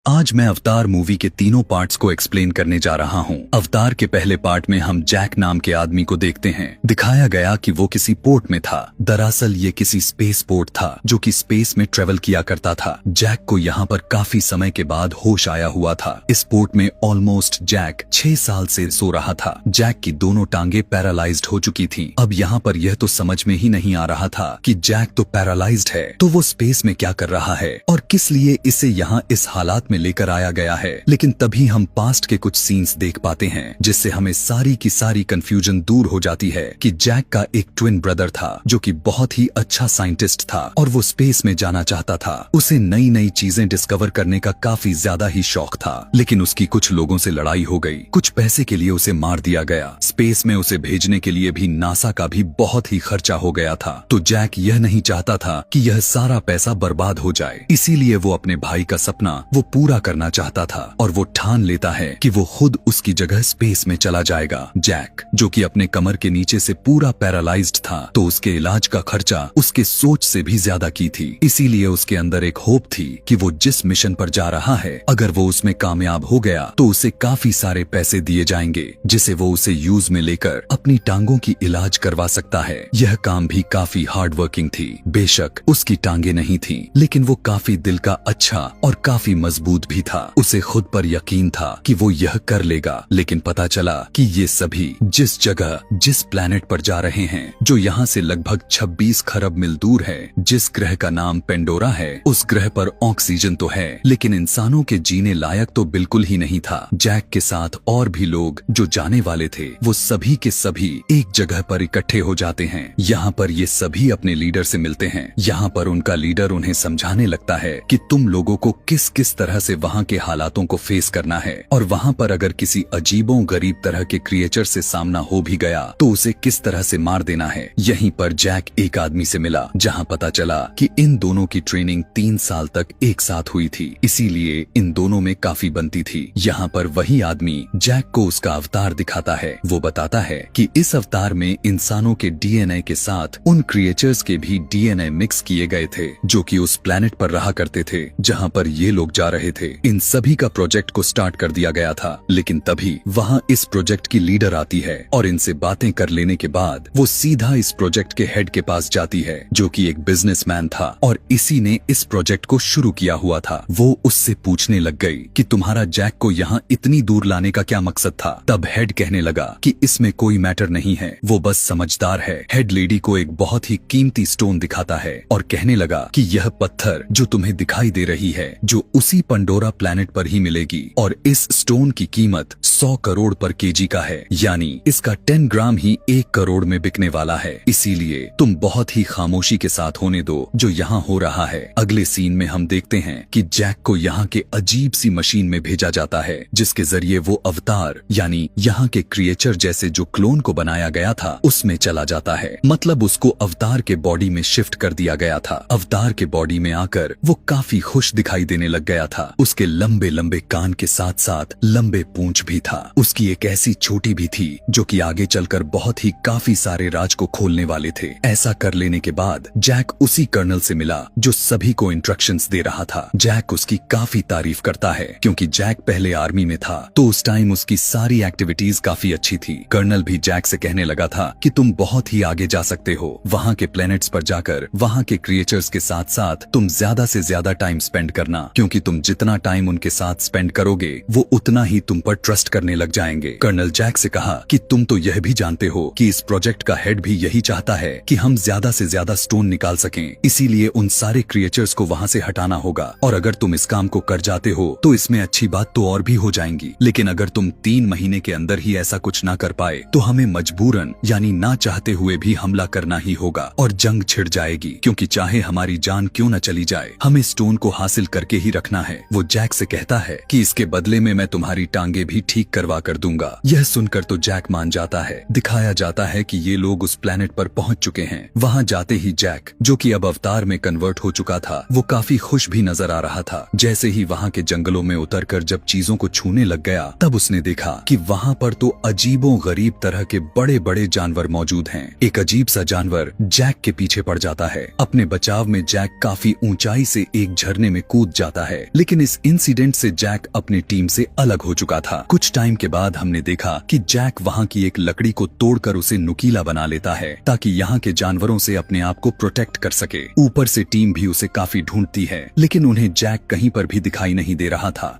आज मैं Avatar movie के तीनों पार्ट्स को एक्सप्लेन करने जा रहा हूँ। अवतार के पहले पार्ट में हम जैक नाम के आदमी को देखते हैं। दिखाया गया कि वो किसी पोर्ट में था। दरअसल ये किसी स्पेस पोर्ट था जो कि स्पेस में ट्रेवल किया करता था। जैक को यहाँ पर काफी समय के बाद होश आया हुआ था। इस पोर्ट में ऑलमोस्ट जैक 6 साल से सो रहा था। जैक की दोनों टांगे पैरालाइज्ड हो चुकी थी। अब यहाँ पर यह तो समझ में ही नहीं आ रहा था कि जैक तो पैरालाइज्ड है, तो वो स्पेस में क्या कर रहा है और किस लिए इसे यहाँ इस हालात में लेकर आया गया है। लेकिन तभी हम पास्ट के कुछ सीन्स देख पाते हैं जिससे हमें सारी की सारी कंफ्यूजन दूर हो जाती है कि जैक का एक ट्विन ब्रदर था जो कि बहुत ही अच्छा साइंटिस्ट था और वो स्पेस में जाना चाहता था। उसे नई नई चीजें डिस्कवर करने का काफी ज्यादा ही शौक था, लेकिन उसकी कुछ लोगों से लड़ाई हो गई। कुछ पैसे के लिए उसे मार दिया गया। स्पेस में उसे भेजने के लिए भी नासा का भी बहुत ही खर्चा हो गया था। तो जैक यह नहीं चाहता था कि यह सारा पैसा बर्बाद हो जाए, इसीलिए वो अपने भाई का सपना वो पूरा करना चाहता था और वो ठान लेता है कि वो खुद उसकी जगह स्पेस में चला जाएगा। जैक जो कि अपने कमर के नीचे से पूरा पैरालाइज्ड था, तो उसके इलाज का खर्चा उसके सोच से भी ज्यादा की थी। इसीलिए उसके अंदर एक होप थी कि वो जिस मिशन पर जा रहा है, अगर वो उसमें कामयाब हो गया तो उसे काफी सारे पैसे दिए जाएंगे जिसे वो उसे यूज में लेकर अपनी टांगों की इलाज करवा सकता है। यह काम भी काफी हार्ड वर्किंग थी। बेशक उसकी टांगे नहीं थी, लेकिन वो काफी दिल का अच्छा और काफी मजबूत भी था। उसे खुद पर यकीन था कि वो यह कर लेगा। लेकिन पता चला कि ये सभी जिस जगह जिस प्लेनेट पर जा रहे हैं, जो यहाँ से लगभग 26 खरब मील दूर है, जिस ग्रह का नाम पेंडोरा है, उस ग्रह पर ऑक्सीजन तो है, लेकिन इंसानों के जीने लायक तो बिल्कुल ही नहीं था। जैक के साथ और भी लोग जो जाने वाले थे, वो सभी के सभी एक जगह पर इकट्ठे हो जाते हैं। यहाँ पर ये सभी अपने लीडर से मिलते हैं। यहाँ पर उनका लीडर उन्हें समझाने लगता है कि तुम लोगों को किस किस तरह से वहाँ के हालातों को फेस करना है और वहाँ पर अगर किसी अजीबों गरीब तरह के क्रिएचर से सामना हो भी गया तो उसे किस तरह से मार देना है। यहीं पर जैक एक आदमी से मिला जहाँ पता चला कि इन दोनों की ट्रेनिंग 3 साल तक एक साथ हुई थी, इसीलिए इन दोनों में काफी बनती थी। यहाँ पर वही आदमी जैक को उसका अवतार दिखाता है। वो बताता है कि इस अवतार में इंसानों के डीएनए के साथ उन क्रिएचर्स के भी डीएनए मिक्स किए गए थे जो कि उस प्लेनेट पर रहा करते थे जहाँ पर ये लोग जा रहे थे। इन सभी का प्रोजेक्ट को स्टार्ट कर दिया गया था, लेकिन तभी वहाँ इस प्रोजेक्ट की लीडर आती है और इनसे बातें कर लेने के बाद वो सीधा इस प्रोजेक्ट के हेड के पास जाती है जो कि एक बिजनेसमैन था और इसी ने इस प्रोजेक्ट को शुरू किया हुआ था। वो उससे पूछने लग गई कि तुम्हारा जैक को यहाँ इतनी दूर लाने का क्या मकसद था। तब हेड कहने लगा कि इसमें कोई मैटर नहीं है, वो बस समझदार है। हेड लेडी को एक बहुत ही कीमती स्टोन दिखाता है और कहने लगा कि यह पत्थर जो तुम्हें दिखाई दे रही है, जो उसी पंडोरा प्लैनेट पर ही मिलेगी और इस स्टोन की कीमत 100 करोड़ पर केजी का है, यानी इसका 10 ग्राम ही 1 करोड़ में बिकने वाला है। इसीलिए तुम बहुत ही खामोशी के साथ होने दो जो यहाँ हो रहा है। अगले सीन में हम देखते हैं कि जैक को यहाँ के अजीब सी मशीन में भेजा जाता है जिसके जरिए वो अवतार यानी यहाँ के क्रिएचर जैसे जो क्लोन को बनाया गया था उसमें चला जाता है। मतलब उसको अवतार के बॉडी में शिफ्ट कर दिया गया था। अवतार के बॉडी में आकर वो काफी खुश दिखाई देने लग गया था। उसके लंबे लंबे कान के साथ साथ लंबे पूंछ भी था। उसकी एक ऐसी छोटी भी थी जो कि आगे चलकर बहुत ही काफी सारे राज को खोलने वाले थे। ऐसा कर लेने के बाद जैक उसी कर्नल से मिला जो सभी को इंस्ट्रक्शंस दे रहा था। जैक उसकी काफी तारीफ करता है क्योंकि जैक पहले आर्मी में था, तो उस टाइम उसकी सारी एक्टिविटीज काफी अच्छी थी। कर्नल भी जैक से कहने लगा था कि तुम बहुत ही आगे जा सकते हो। वहाँ के प्लैनेट्स पर जाकर वहाँ के क्रिएचर्स के साथ साथ तुम ज्यादा से ज्यादा टाइम स्पेंड करना, क्योंकि तुम जितना टाइम उनके साथ स्पेंड करोगे वो उतना ही तुम पर ट्रस्ट करने लग जाएंगे। कर्नल जैक से कहा कि तुम तो यह भी जानते हो कि इस प्रोजेक्ट का हेड भी यही चाहता है कि हम ज्यादा से ज्यादा स्टोन निकाल सकें, इसीलिए उन सारे क्रिएचर्स को वहाँ से हटाना होगा और अगर तुम इस काम को कर जाते हो तो इसमें अच्छी बात तो और भी हो जाएंगी, लेकिन अगर तुम 3 महीने के अंदर ही ऐसा कुछ ना कर पाए तो हमें मजबूरन यानी ना चाहते हुए भी हमला करना ही होगा और जंग छिड़ जाएगी, क्योंकि चाहे हमारी जान क्यों न चली जाए हमें स्टोन को हासिल करके ही रखना है। वो जैक से कहता है कि इसके बदले में मैं तुम्हारी टांगे भी ठीक करवा कर दूंगा। यह सुनकर तो जैक मान जाता है। दिखाया जाता है कि ये लोग उस प्लेनेट पर पहुंच चुके हैं। वहां जाते ही जैक जो कि अब अवतार में कन्वर्ट हो चुका था, वो काफी खुश भी नजर आ रहा था। जैसे ही वहां के जंगलों में उतरकर जब चीजों को छूने लग गया तब उसने देखा कि वहां पर तो अजीबों गरीब तरह के बड़े बड़े जानवर मौजूद हैं। एक अजीब सा जानवर जैक के पीछे पड़ जाता है। अपने बचाव में जैक काफी ऊंचाई से एक झरने में कूद जाता है, लेकिन लेकिन इस इंसिडेंट से जैक अपनी टीम से अलग हो चुका था। कुछ टाइम के बाद हमने देखा कि जैक वहाँ की एक लकड़ी को तोड़कर उसे नुकीला बना लेता है ताकि यहाँ के जानवरों से अपने आप को प्रोटेक्ट कर सके। ऊपर से टीम भी उसे काफी ढूंढती है, लेकिन उन्हें जैक कहीं पर भी दिखाई नहीं दे रहा था।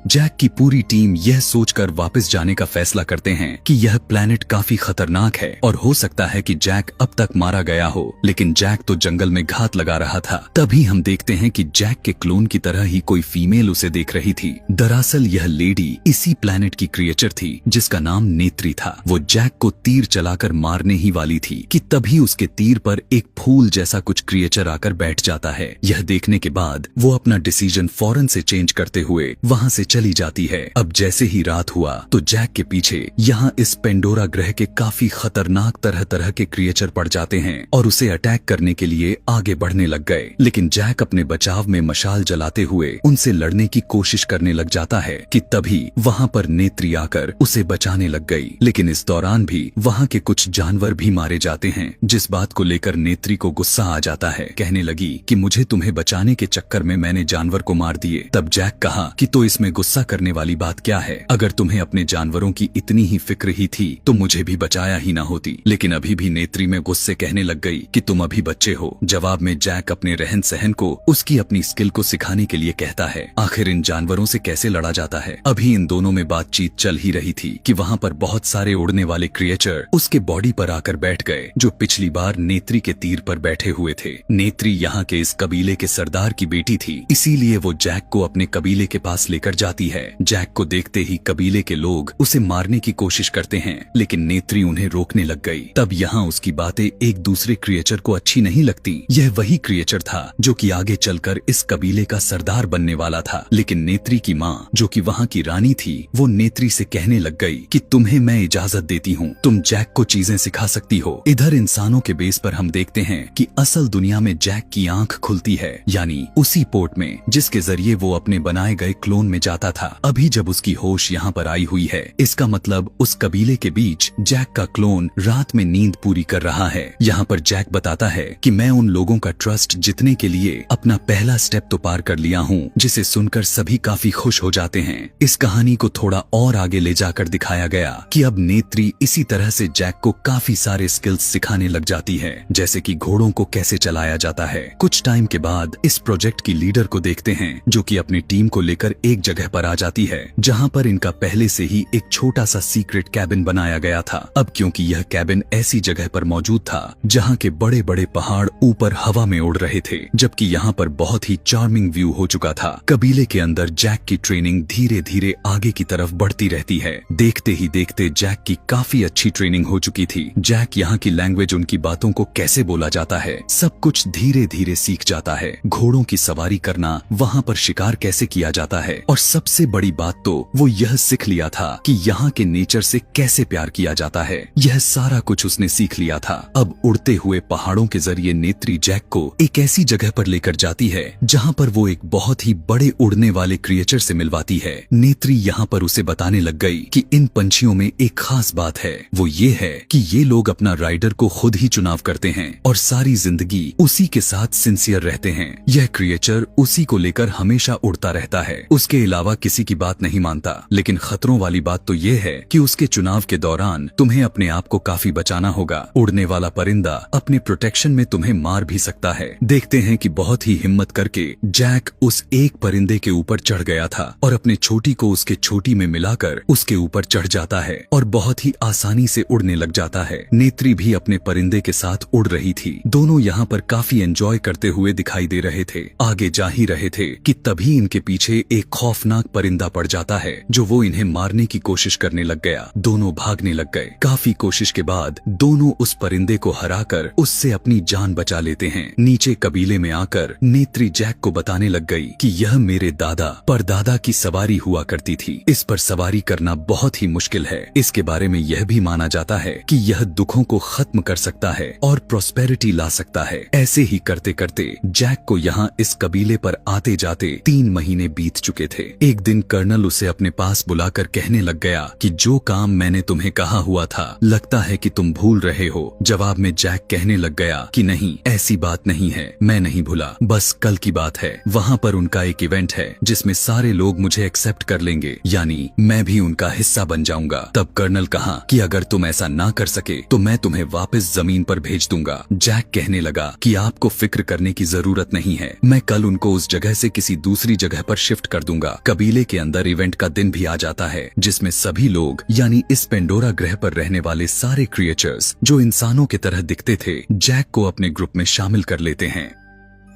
जैक की पूरी टीम यह सोचकर वापस जाने का फैसला करते हैं कि यह प्लेनेट काफी खतरनाक है और हो सकता है कि जैक अब तक मारा गया हो, लेकिन जैक तो जंगल में घात लगा रहा था। तभी हम देखते हैं कि जैक के क्लोन की तरह ही कोई फीमेल उसे देख रही थी। दरअसल यह लेडी इसी प्लेनेट की क्रिएचर थी जिसका नाम नेत्री था। वो जैक को तीर चलाकर मारने ही वाली थी कि तभी उसके तीर पर एक फूल जैसा कुछ क्रिएचर आकर बैठ जाता है। यह देखने के बाद वो अपना डिसीजन फौरन से चेंज करते हुए वहाँ से चली जाती है। अब जैसे ही रात हुआ तो जैक के पीछे यहाँ इस पेंडोरा ग्रह के काफी खतरनाक तरह तरह के क्रिएचर पड़ जाते हैं और उसे अटैक करने के लिए आगे बढ़ने लग गए। लेकिन जैक अपने बचाव में मशाल जलाते हुए उनसे लड़ने की कोशिश करने लग जाता है कि तभी वहाँ पर नेत्री आकर उसे बचाने लग गई। लेकिन इस दौरान भी वहाँ के कुछ जानवर भी मारे जाते हैं, जिस बात को लेकर नेत्री को गुस्सा आ जाता है। कहने लगी कि मुझे तुम्हें बचाने के चक्कर में मैंने जानवर को मार दिए। तब जैक कहा कि तो इसमें गुस्सा करने वाली बात क्या है? अगर तुम्हें अपने जानवरों की इतनी ही फिक्र ही थी तो मुझे भी बचाया ही ना होती। लेकिन अभी भी नेत्री में गुस्से कहने लग गई कि तुम अभी बच्चे हो। जवाब में जैक अपने रहन सहन को उसकी अपनी स्किल को सिखाने के लिए कहता है। आखिर इन जानवरों से कैसे लड़ा जाता है। अभी इन दोनों में बातचीत चल ही रही थी कि वहाँ पर बहुत सारे उड़ने वाले क्रिएचर उसके बॉडी पर आकर बैठ गए, जो पिछली बार नेत्री के तीर पर बैठे हुए थे। नेत्री यहाँ के इस कबीले के सरदार की बेटी थी, इसीलिए वो जैक को अपने कबीले के पास लेकर जाती है। जैक को देखते ही कबीले के लोग उसे मारने की कोशिश करते हैं, लेकिन नेत्री उन्हें रोकने लग गई। तब यहाँ उसकी बातें एक दूसरे क्रिएचर को अच्छी नहीं लगती। यह वही क्रिएचर था जो कि आगे चलकर इस कबीले का सरदार बनने वाला था। लेकिन नेत्री की माँ, जो कि वहाँ की रानी थी, वो नेत्री से कहने लग गई कि तुम्हें मैं इजाजत देती हूँ, तुम जैक को चीजें सिखा सकती हो। इधर इंसानों के बेस पर हम देखते हैं कि असल दुनिया में जैक की आंख खुलती है, यानी उसी पोर्ट में जिसके जरिए वो अपने बनाए गए क्लोन में जाता था। अभी जब उसकी होश यहाँ पर आई हुई है, इसका मतलब उस कबीले के बीच जैक का क्लोन रात में नींद पूरी कर रहा है। यहाँ पर जैक बताता है कि मैं उन लोगों का ट्रस्ट जीतने के लिए अपना पहला स्टेप तो पार कर लिया हूँ, जिसे सुनकर सभी काफी खुश हो जाते हैं। इस कहानी को थोड़ा और आगे ले जाकर दिखाया गया कि अब नेत्री इसी तरह से जैक को काफी सारे स्किल्स सिखाने लग जाती है, जैसे कि घोड़ों को कैसे चलाया जाता है। कुछ टाइम के बाद इस प्रोजेक्ट की लीडर को देखते हैं, जो कि अपनी टीम को लेकर एक जगह पर आ जाती है जहाँ पर इनका पहले से ही एक छोटा सा सीक्रेट कैबिन बनाया गया था। अब क्योंकि यह कैबिन ऐसी जगह पर मौजूद था जहाँ के बड़े बड़े पहाड़ ऊपर हवा में उड़ रहे थे, जबकि यहाँ पर बहुत ही चार्मिंग व्यू हो चुका था। कबीले के अंदर जैक की ट्रेनिंग धीरे धीरे आगे की तरफ बढ़ती रहती है। देखते ही देखते जैक की काफी अच्छी ट्रेनिंग हो चुकी थी। जैक यहाँ की लैंग्वेज, उनकी बातों को कैसे बोला जाता है, सब कुछ धीरे धीरे सीख जाता है। घोड़ों की सवारी करना, वहाँ पर शिकार कैसे किया जाता है, और सबसे बड़ी बात तो वो यह सीख लिया था कि यहाँ के नेचर से कैसे प्यार किया जाता है। यह सारा कुछ उसने सीख लिया था। अब उड़ते हुए पहाड़ों के जरिए नेत्री जैक को एक ऐसी जगह पर लेकर जाती है जहाँ पर वो एक बहुत ही बड़े उड़ने वाले क्रिएचर से मिलवाती है। नेत्री यहाँ पर उसे बताने लग गई कि इन पंछियों में एक खास बात है, वो ये है कि ये लोग अपना राइडर को खुद ही चुनाव करते हैं और सारी जिंदगी उसी के साथ सिंसियर रहते हैं। यह क्रिएचर उसी को लेकर हमेशा उड़ता रहता है, उसके अलावा किसी की बात नहीं मानता। लेकिन खतरों वाली बात तो ये है कि उसके चुनाव के दौरान तुम्हें अपने आप को काफी बचाना होगा। उड़ने वाला परिंदा अपने प्रोटेक्शन में तुम्हें मार भी सकता है। देखते हैं कि बहुत ही हिम्मत करके जैक उस एक परिंदे के ऊपर चढ़ गया था और अपने छोटी को उसके छोटी में मिलाकर उसके ऊपर चढ़ जाता है और बहुत ही आसानी से उड़ने लग जाता है। नेत्री भी अपने परिंदे के साथ उड़ रही थी। दोनों यहाँ पर काफी एंजॉय करते हुए दिखाई दे रहे थे। आगे जा ही रहे थे कि तभी इनके पीछे एक खौफनाक परिंदा पड़ जाता है, जो वो इन्हें मारने की कोशिश करने लग गया। दोनों भागने लग गए। काफी कोशिश के बाद दोनों उस परिंदे को हराकर उससे अपनी जान बचा लेते हैं। नीचे कबीले में आकर नेत्री जैक को बताने लग गई कि यह मेरे दादा परदादा की सवारी हुआ करती थी। इस पर सवारी करना बहुत ही मुश्किल है। इसके बारे में यह भी माना जाता है कि यह दुखों को खत्म कर सकता है और प्रॉस्पेरिटी ला सकता है। ऐसे ही करते करते जैक को यहाँ इस कबीले पर आते जाते 3 महीने बीत चुके थे। एक दिन कर्नल उसे अपने पास बुलाकर कहने लग गया कि जो काम मैंने तुम्हें कहा हुआ था लगता है कि तुम भूल रहे हो। जवाब में जैक कहने लग गया कि नहीं, ऐसी बात नहीं है, मैं नहीं भूला, बस कल की बात है। वहाँ पर उनका एक इवेंट है जिसमें सारे लोग मुझे एक्सेप्ट कर लेंगे, यानी मैं भी उनका हिस्सा बन जाऊंगा। तब कर्नल कहा कि अगर तुम ऐसा ना कर सके तो मैं तुम्हें वापस जमीन पर भेज दूंगा। जैक कहने लगा कि आपको फिक्र करने की जरूरत नहीं है, मैं कल उनको उस जगह से किसी दूसरी जगह पर शिफ्ट कर दूंगा। कबीले के अंदर इवेंट का दिन भी आ जाता है जिसमें सभी लोग यानी इस पेंडोरा ग्रह पर रहने वाले सारे क्रिएचर्स जो इंसानों की तरह दिखते थे जैक को अपने ग्रुप में शामिल कर लेते हैं।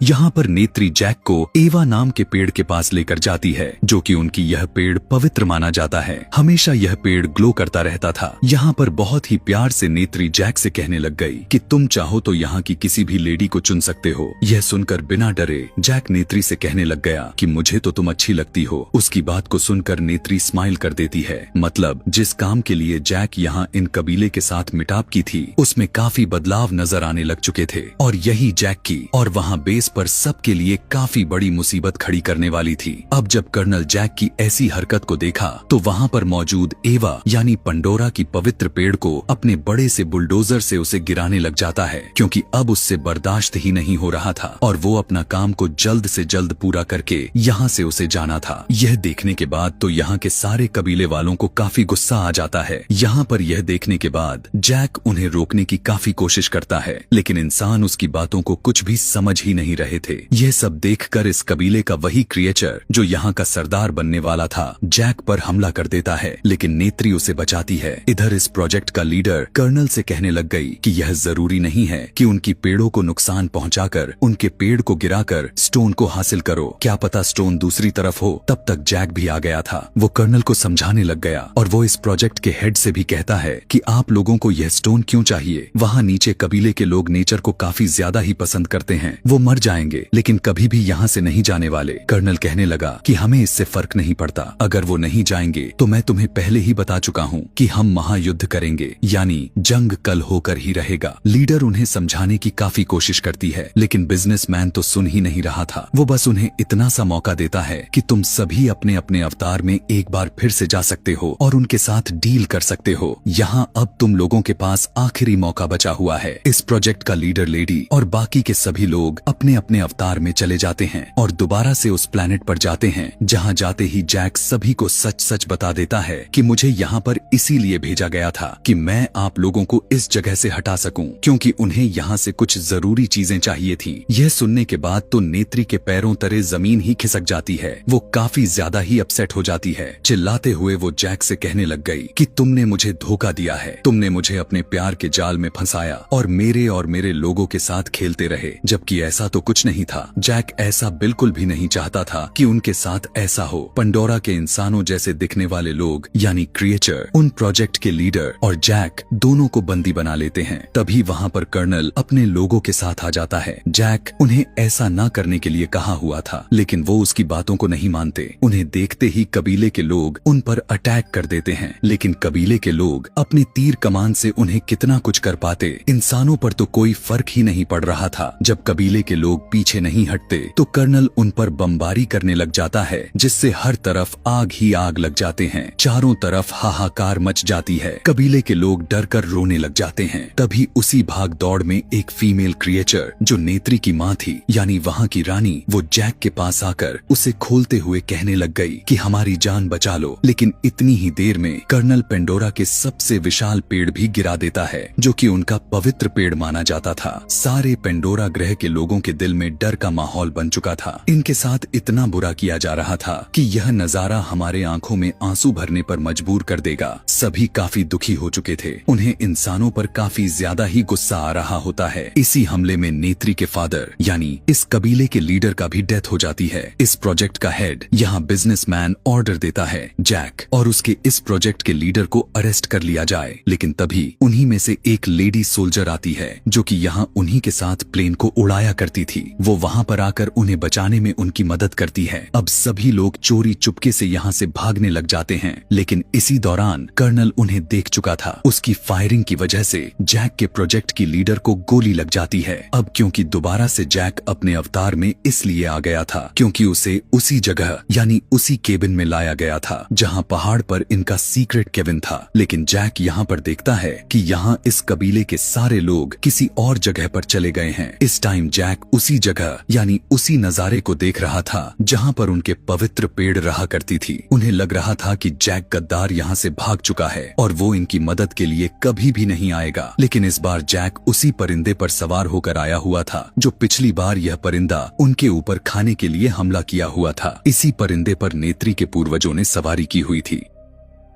यहाँ पर नेत्री जैक को एवा नाम के पेड़ के पास लेकर जाती है, जो कि उनकी यह पेड़ पवित्र माना जाता है। हमेशा यह पेड़ ग्लो करता रहता था। यहाँ पर बहुत ही प्यार से नेत्री जैक से कहने लग गई कि तुम चाहो तो यहाँ की किसी भी लेडी को चुन सकते हो। यह सुनकर बिना डरे जैक नेत्री से कहने लग गया कि मुझे तो तुम अच्छी लगती हो। उसकी बात को सुनकर नेत्री स्माइल कर देती है। मतलब जिस काम के लिए जैक यहाँ इन कबीले के साथ मिटाप की थी उसमें काफी बदलाव नजर आने लग चुके थे और यही जैक की और वहाँ बेस पर सबके लिए काफी बड़ी मुसीबत खड़ी करने वाली थी। अब जब कर्नल जैक की ऐसी हरकत को देखा तो वहाँ पर मौजूद एवा यानी पंडोरा की पवित्र पेड़ को अपने बड़े से बुलडोजर से उसे गिराने लग जाता है, क्योंकि अब उससे बर्दाश्त ही नहीं हो रहा था और वो अपना काम को जल्द से जल्द पूरा करके यहाँ से उसे जाना था। यह देखने के बाद तो यहाँ के सारे कबीले वालों को काफी गुस्सा आ जाता है। यहाँ पर यह देखने के बाद जैक उन्हें रोकने की काफी कोशिश करता है, लेकिन इंसान उसकी बातों को कुछ भी समझ ही नहीं रहे थे। यह सब देखकर इस कबीले का वही क्रिएचर जो यहाँ का सरदार बनने वाला था जैक पर हमला कर देता है, लेकिन नेत्री उसे बचाती है। इधर इस प्रोजेक्ट का लीडर कर्नल से कहने लग गई कि यह जरूरी नहीं है कि उनकी पेड़ों को नुकसान पहुंचाकर उनके पेड़ को गिराकर स्टोन को हासिल करो, क्या पता स्टोन दूसरी तरफ हो। तब तक जैक भी आ गया था। वो कर्नल को समझाने लग गया और वो इस प्रोजेक्ट के हेड से भी कहता है कि आप लोगों को यह स्टोन क्यों चाहिए। वहाँ नीचे कबीले के लोग नेचर को काफी ज्यादा ही पसंद करते हैं, वो मर जाएंगे लेकिन कभी भी यहाँ से नहीं जाने वाले। कर्नल कहने लगा कि हमें इससे फर्क नहीं पड़ता, अगर वो नहीं जाएंगे तो मैं तुम्हें पहले ही बता चुका हूँ कि हम महायुद्ध करेंगे, यानी जंग कल होकर ही रहेगा। लीडर उन्हें समझाने की काफी कोशिश करती है, लेकिन बिजनेसमैन तो सुन ही नहीं रहा था। वो बस उन्हें इतना सा मौका देता है कि तुम सभी अपने अपने अवतार में एक बार फिर से जा सकते हो और उनके साथ डील कर सकते हो। यहाँ अब तुम लोगों के पास आखिरी मौका बचा हुआ है। इस प्रोजेक्ट का लीडर लेडी और बाकी के सभी लोग अपने अपने अवतार में चले जाते हैं और दोबारा से उस प्लेनेट पर जाते हैं। जहाँ जाते ही जैक सभी को सच सच बता देता है कि मुझे यहाँ पर इसीलिए भेजा गया था कि मैं आप लोगों को इस जगह से हटा सकूं, क्योंकि उन्हें यहाँ से कुछ जरूरी चीजें चाहिए थी। यह सुनने के बाद तो नेत्री के पैरों तले जमीन ही खिसक जाती है। वो काफी ज्यादा ही अपसेट हो जाती है। चिल्लाते हुए वो जैक से कहने लग गई कि तुमने मुझे धोखा दिया है, तुमने मुझे अपने प्यार के जाल में फंसाया और मेरे लोगों के साथ खेलते रहे, जबकि ऐसा तो कुछ नहीं था। जैक ऐसा बिल्कुल भी नहीं चाहता था कि उनके साथ ऐसा हो। पंडोरा के इंसानों जैसे दिखने वाले लोग यानी क्रिएचर उन प्रोजेक्ट के लीडर और जैक दोनों को बंदी बना लेते हैं। तभी वहाँ पर कर्नल अपने लोगों के साथ आ जाता है। जैक उन्हें ऐसा ना करने के लिए कहा हुआ था, लेकिन वो उसकी बातों को नहीं मानते। उन्हें देखते ही कबीले के लोग उन पर अटैक कर देते हैं, लेकिन कबीले के लोग अपने तीर कमान से उन्हें कितना कुछ कर पाते, इंसानों पर तो कोई फर्क ही नहीं पड़ रहा था। जब कबीले के लोग पीछे नहीं हटते तो कर्नल उन पर बमबारी करने लग जाता है, जिससे हर तरफ आग ही आग लग जाते हैं। चारों तरफ हाहाकार मच जाती है। कबीले के लोग डर कर रोने लग जाते हैं। तभी उसी भाग दौड़ में एक फीमेल क्रिएचर जो नेत्री की माँ थी यानी वहाँ की रानी, वो जैक के पास आकर उसे खोलते हुए कहने लग गई कि हमारी जान बचा लो। लेकिन इतनी ही देर में कर्नल पेंडोरा के सबसे विशाल पेड़ भी गिरा देता है, जो कि उनका पवित्र पेड़ माना जाता था। सारे पेंडोरा ग्रह के लोगों के दिल में डर का माहौल बन चुका था। इनके साथ इतना बुरा किया जा रहा था कि यह नजारा हमारे आंखों में आंसू भरने पर मजबूर कर देगा। सभी काफी दुखी हो चुके थे। उन्हें इंसानों पर काफी ज्यादा ही गुस्सा आ रहा होता है। इसी हमले में नेत्री के फादर यानी इस कबीले के लीडर का भी डेथ हो जाती है। इस प्रोजेक्ट का हेड यहाँ बिजनेसमैन ऑर्डर देता है जैक और उसके इस प्रोजेक्ट के लीडर को अरेस्ट कर लिया जाए, लेकिन तभी उन्हीं में से एक लेडी सोल्जर आती है जो कि यहाँ उन्हीं के साथ प्लेन को उड़ाया करती थी। थी। वो वहाँ पर आकर उन्हें बचाने में उनकी मदद करती है। अब सभी लोग चोरी चुपके से यहाँ से भागने लग जाते हैं, लेकिन इसी दौरान कर्नल उन्हें देख चुका था। उसकी फायरिंग की वजह से जैक के प्रोजेक्ट की लीडर को गोली लग जाती है। अब क्योंकि दोबारा से जैक अपने अवतार में इसलिए आ गया था क्योंकि उसे उसी जगह यानी उसी केबिन में लाया गया था जहाँ पहाड़ पर इनका सीक्रेट केबिन था। लेकिन जैक यहाँ पर देखता है कि यहाँ इस कबीले के सारे लोग किसी और जगह पर चले गए हैं। इस टाइम जैक उसी जगह यानी उसी नजारे को देख रहा था जहाँ पर उनके पवित्र पेड़ रहा करती थी। उन्हें लग रहा था कि जैक गद्दार यहाँ से भाग चुका है और वो इनकी मदद के लिए कभी भी नहीं आएगा। लेकिन इस बार जैक उसी परिंदे पर सवार होकर आया हुआ था जो पिछली बार यह परिंदा उनके ऊपर खाने के लिए हमला किया हुआ था। इसी परिंदे पर नेत्री के पूर्वजों ने सवारी की हुई थी